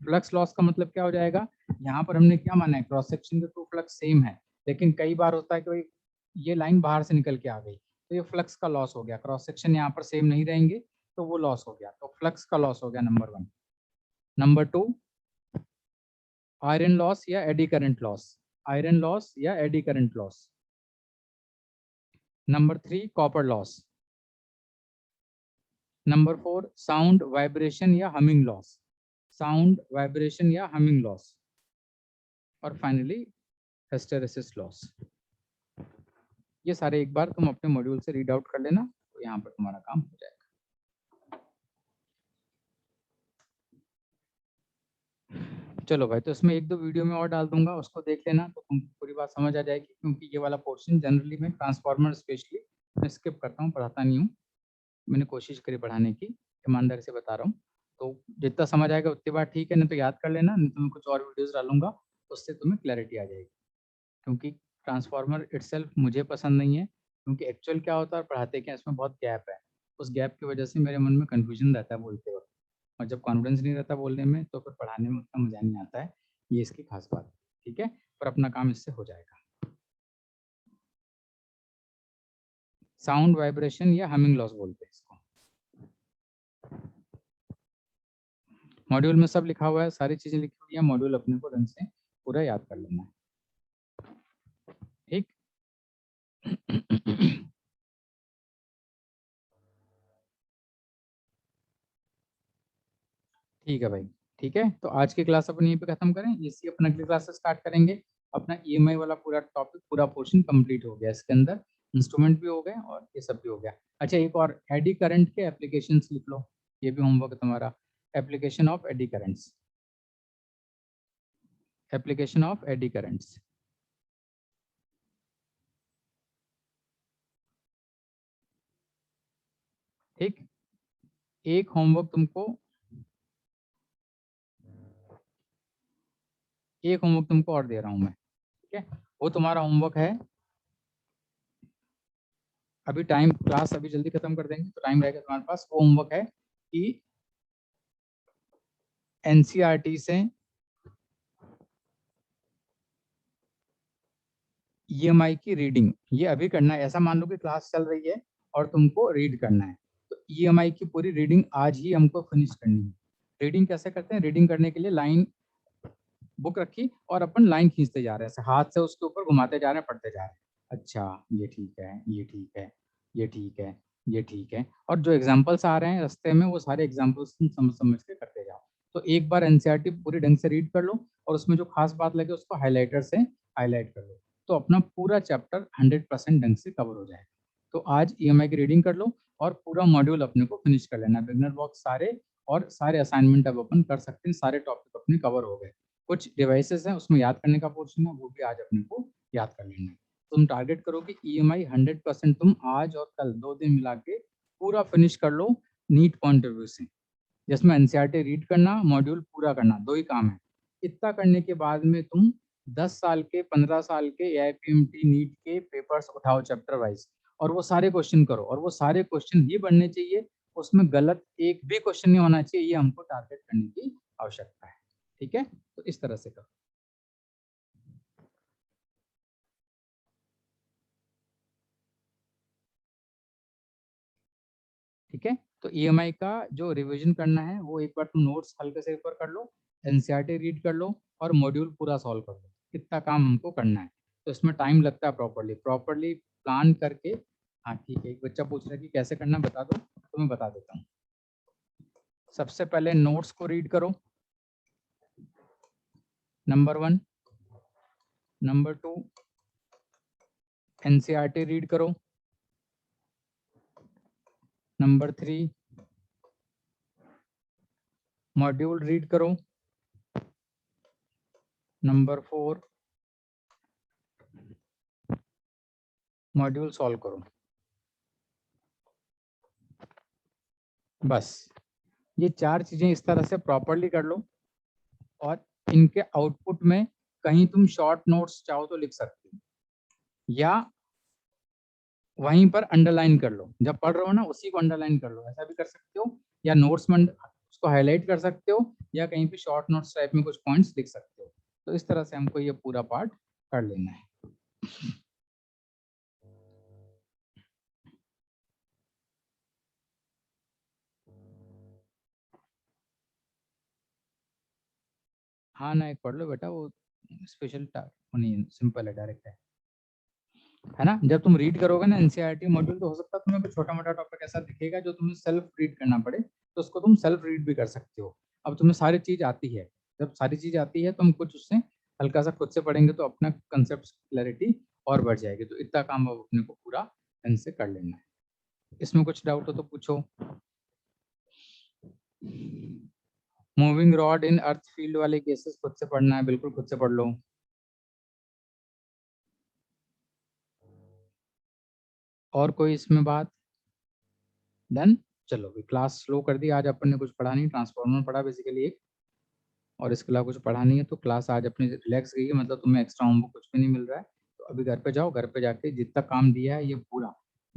फ्लक्स लॉस का मतलब क्या हो जाएगा, यहाँ पर हमने क्या माना है, क्रॉस सेक्शन के टू फ्लक्स सेम है, लेकिन कई बार होता है कि भाई ये लाइन बाहर से निकल के आ गई, तो ये फ्लक्स का लॉस हो गया, क्रॉस सेक्शन यहाँ पर सेम नहीं रहेंगे तो वो लॉस हो गया, तो फ्लक्स का लॉस हो गया नंबर 1। नंबर 2 आयरन लॉस या eddy current loss, iron loss या eddy current loss. Number 3 copper loss. Number 4 sound vibration या हमिंग लॉस, साउंड वाइब्रेशन या हमिंग लॉस। और फाइनली हिस्टेरेसिस लॉस। ये सारे एक बार तुम अपने मॉड्यूल से रीड आउट कर लेना, तो यहाँ पर तुम्हारा काम हो जाएगा। चलो भाई, तो इसमें एक दो वीडियो में और डाल दूंगा, उसको देख लेना तो तुमको पूरी बात समझ आ जाएगी, क्योंकि ये वाला पोर्शन जनरली मैं ट्रांसफार्मर स्पेशली मैं स्किप करता हूँ, पढ़ाता नहीं हूँ। मैंने कोशिश करी पढ़ाने की, ईमानदारी से बता रहा हूँ। तो जितना समझ आएगा उतनी बार ठीक है, नहीं तो याद कर लेना, नहीं तो मैं कुछ और वीडियोस डालूंगा, उससे तुम्हें क्लैरिटी आ जाएगी। क्योंकि ट्रांसफार्मर इटसेल्फ मुझे पसंद नहीं है, क्योंकि एक्चुअल क्या होता है और पढ़ाते क्या, इसमें बहुत गैप है। उस गैप की वजह से मेरे मन में कन्फ्यूजन रहता है बोलते वक्त, और जब कॉन्फिडेंस नहीं रहता बोलने में तो फिर पढ़ाने में उतना मजा नहीं आता है। ये इसकी खास बात है। ठीक है, पर अपना काम इससे हो जाएगा। साउंड वाइब्रेशन या हमिंग लॉस बोलते हैं इसको। मॉड्यूल में सब लिखा हुआ है, सारी चीजें लिखी हुई है, मॉड्यूल अपने को ढंग से पूरा याद कर लेना है। ठीक ठीक है भाई, ठीक है, तो आज की क्लास अपन यहीं पे खत्म करें, इसी अपन अगली क्लास से स्टार्ट करेंगे। अपना ईएमआई वाला पूरा टॉपिक, पूरा पोर्शन कंप्लीट हो गया, इसके अंदर इंस्ट्रूमेंट भी हो गए और ये सब भी हो गया। अच्छा, एक और एडी करंट के एप्लीकेशंस लिख लो, ये भी होमवर्क तुम्हारा। Application of eddy currents, application of eddy currents. ठीक, एक होमवर्क तुमको, एक होमवर्क तुमको और दे रहा हूं मैं। ठीक है, वो तुम्हारा होमवर्क है, अभी टाइम, क्लास अभी जल्दी खत्म कर देंगे तो टाइम रहेगा तुम्हारे पास। वो होमवर्क है कि एनसीईआरटी से ईएमआई की रीडिंग, ये अभी करना है। ऐसा मान लो कि क्लास चल रही है और तुमको रीड करना है, तो ईएमआई की पूरी रीडिंग आज ही हमको फिनिश करनी है। रीडिंग कैसे करते हैं, रीडिंग करने के लिए लाइन बुक रखी और अपन लाइन खींचते जा रहे हैं, हाथ से उसके ऊपर घुमाते जा रहे हैं, पढ़ते जा रहे हैं। अच्छा, ये ठीक है, ये ठीक है, ये ठीक है, ये ठीक है, और जो एग्जाम्पल्स आ रहे हैं रास्ते में वो सारे एग्जाम्पल्स तुम समझ समझ के करते जाओ। तो एक बार एनसीईआरटी पूरी ढंग से रीड कर लो और उसमें जो खास बात लगे उसको हाईलाइटर से हाईलाइट कर लो, तो अपना पूरा चैप्टर 100% ढंग से कवर हो जाएगा। तो आज ईएमआई की रीडिंग कर लो और पूरा मॉड्यूल अपने को फिनिश कर लेना, बिगनर बॉक्स सारे और सारे असाइनमेंट अब अपन कर सकते हैं, सारे टॉपिक अपने कवर हो गए। कुछ डिवाइसेस हैं उसमें याद करने का पोर्शन है, वो भी आज अपने को याद कर लेना है। तुम टारगेट करो कि ईएमआई 100% तुम आज और कल 2 दिन मिला के पूरा फिनिश कर लो, नीट पॉइंट ऑफ व्यू से, जिसमें एनसीईआरटी रीड करना, मॉड्यूल पूरा करना, 2 ही काम है। इतना करने के बाद में तुम 10 साल के 15 साल के एआईपीएमटी नीट के पेपर्स उठाओ चैप्टर वाइज, और वो सारे क्वेश्चन करो, और वो सारे क्वेश्चन ही बनने चाहिए, उसमें गलत एक भी क्वेश्चन नहीं होना चाहिए, ये हमको टारगेट करने की आवश्यकता है। ठीक है, तो इस तरह से करो। ठीक है, तो ईएमआई का जो रिवीजन करना है वो एक बार तुम नोट्स हल्के से ऊपर कर लो, एनसीईआरटी रीड कर लो और मॉड्यूल पूरा सॉल्व कर लो। कितना काम हमको करना है, तो इसमें टाइम लगता है प्रॉपरली प्रॉपरली प्लान करके। हाँ ठीक है, एक बच्चा पूछ रहा है कि कैसे करना बता दो, तो मैं बता देता हूँ। सबसे पहले नोट्स को रीड करो, नंबर 1। नंबर 2 एनसीईआरटी रीड करो। नंबर 3 मॉड्यूल रीड करो। नंबर 4 मॉड्यूल सॉल्व करो। बस ये 4 चीजें इस तरह से प्रॉपरली कर लो और इनके आउटपुट में कहीं तुम शॉर्ट नोट्स चाहो तो लिख सकते हो या वहीं पर अंडरलाइन कर लो, जब पढ़ रहे हो ना उसी को अंडरलाइन कर लो, ऐसा भी कर सकते हो या नोट्स में उसको हाईलाइट कर सकते हो या कहीं पे शॉर्ट नोट्स टाइप में कुछ पॉइंट्स लिख सकते हो। तो इस तरह से हमको ये पूरा पार्ट कर लेना है। हाँ ना, एक पढ़ लो बेटा, वो स्पेशल नहीं, सिंपल है, डायरेक्ट है ना। जब तुम रीड करोगे ना एनसीईआरटी मॉड्यूल, तो हो सकता है तुम्हें कुछ छोटा मोटा टॉपिक ऐसा दिखेगा जो तुम्हें सेल्फ रीड करना पड़े, तो उसको तुम सेल्फ रीड भी कर सकते हो। अब तुम्हें सारी चीज आती है, जब सारी चीज आती है तो हम कुछ उससे हल्का सा खुद से पढ़ेंगे तो अपना कंसेप्ट क्लैरिटी और बढ़ जाएगी। तो इतना काम अब अपने को पूरा ढंग से कर लेना है। इसमें कुछ डाउट हो तो पूछो। मूविंग रॉड इन अर्थ फील्ड वाले केसेस खुद से पढ़ना है, बिल्कुल खुद से पढ़ लो। और कोई इसमें बात? डन। चलो क्लास स्लो कर दी, आज अपन ने कुछ पढ़ा नहीं, ट्रांसफॉर्मर पढ़ा बेसिकली एक, और इसके अलावा कुछ पढ़ा नहीं है। तो क्लास आज अपनी रिलैक्स गई है, मतलब तुम्हें एक्स्ट्रा होमवर्क कुछ भी नहीं मिल रहा है। तो अभी घर पे जाओ, घर पे जाके जितना काम दिया है ये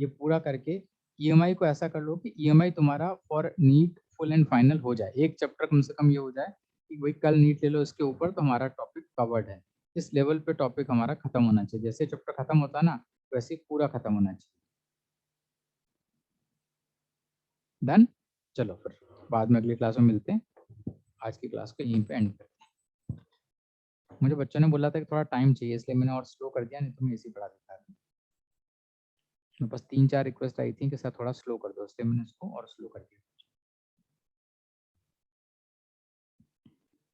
पूरा करके ईएमआई को ऐसा कर लो कि ईएमआई तुम्हारा for NEET full and final हो जाए। एक चैप्टर कम से कम ये हो जाए कि भाई कल नीट ले लो इसके ऊपर, तो हमारा टॉपिक कवर्ड है। इस लेवल पे टॉपिक हमारा खत्म होना चाहिए, जैसे चैप्टर खत्म होता है ना वैसे ही पूरा खत्म होना चाहिए। डन। चलो फिर बाद में अगली क्लास में मिलते हैं। आज की क्लास को यहीं पे एंड करते हैं। मुझे बच्चों ने बोला था कि थोड़ा टाइम चाहिए, इसलिए मैंने और स्लो कर दिया, नहीं तो मैं इसी पढ़ा देता था। बस 3-4 रिक्वेस्ट आई थी कि सर थोड़ा स्लो कर दो, इसलिए मैंने इसको और स्लो कर दिया।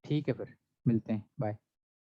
ठीक है, फिर मिलते हैं, बाय।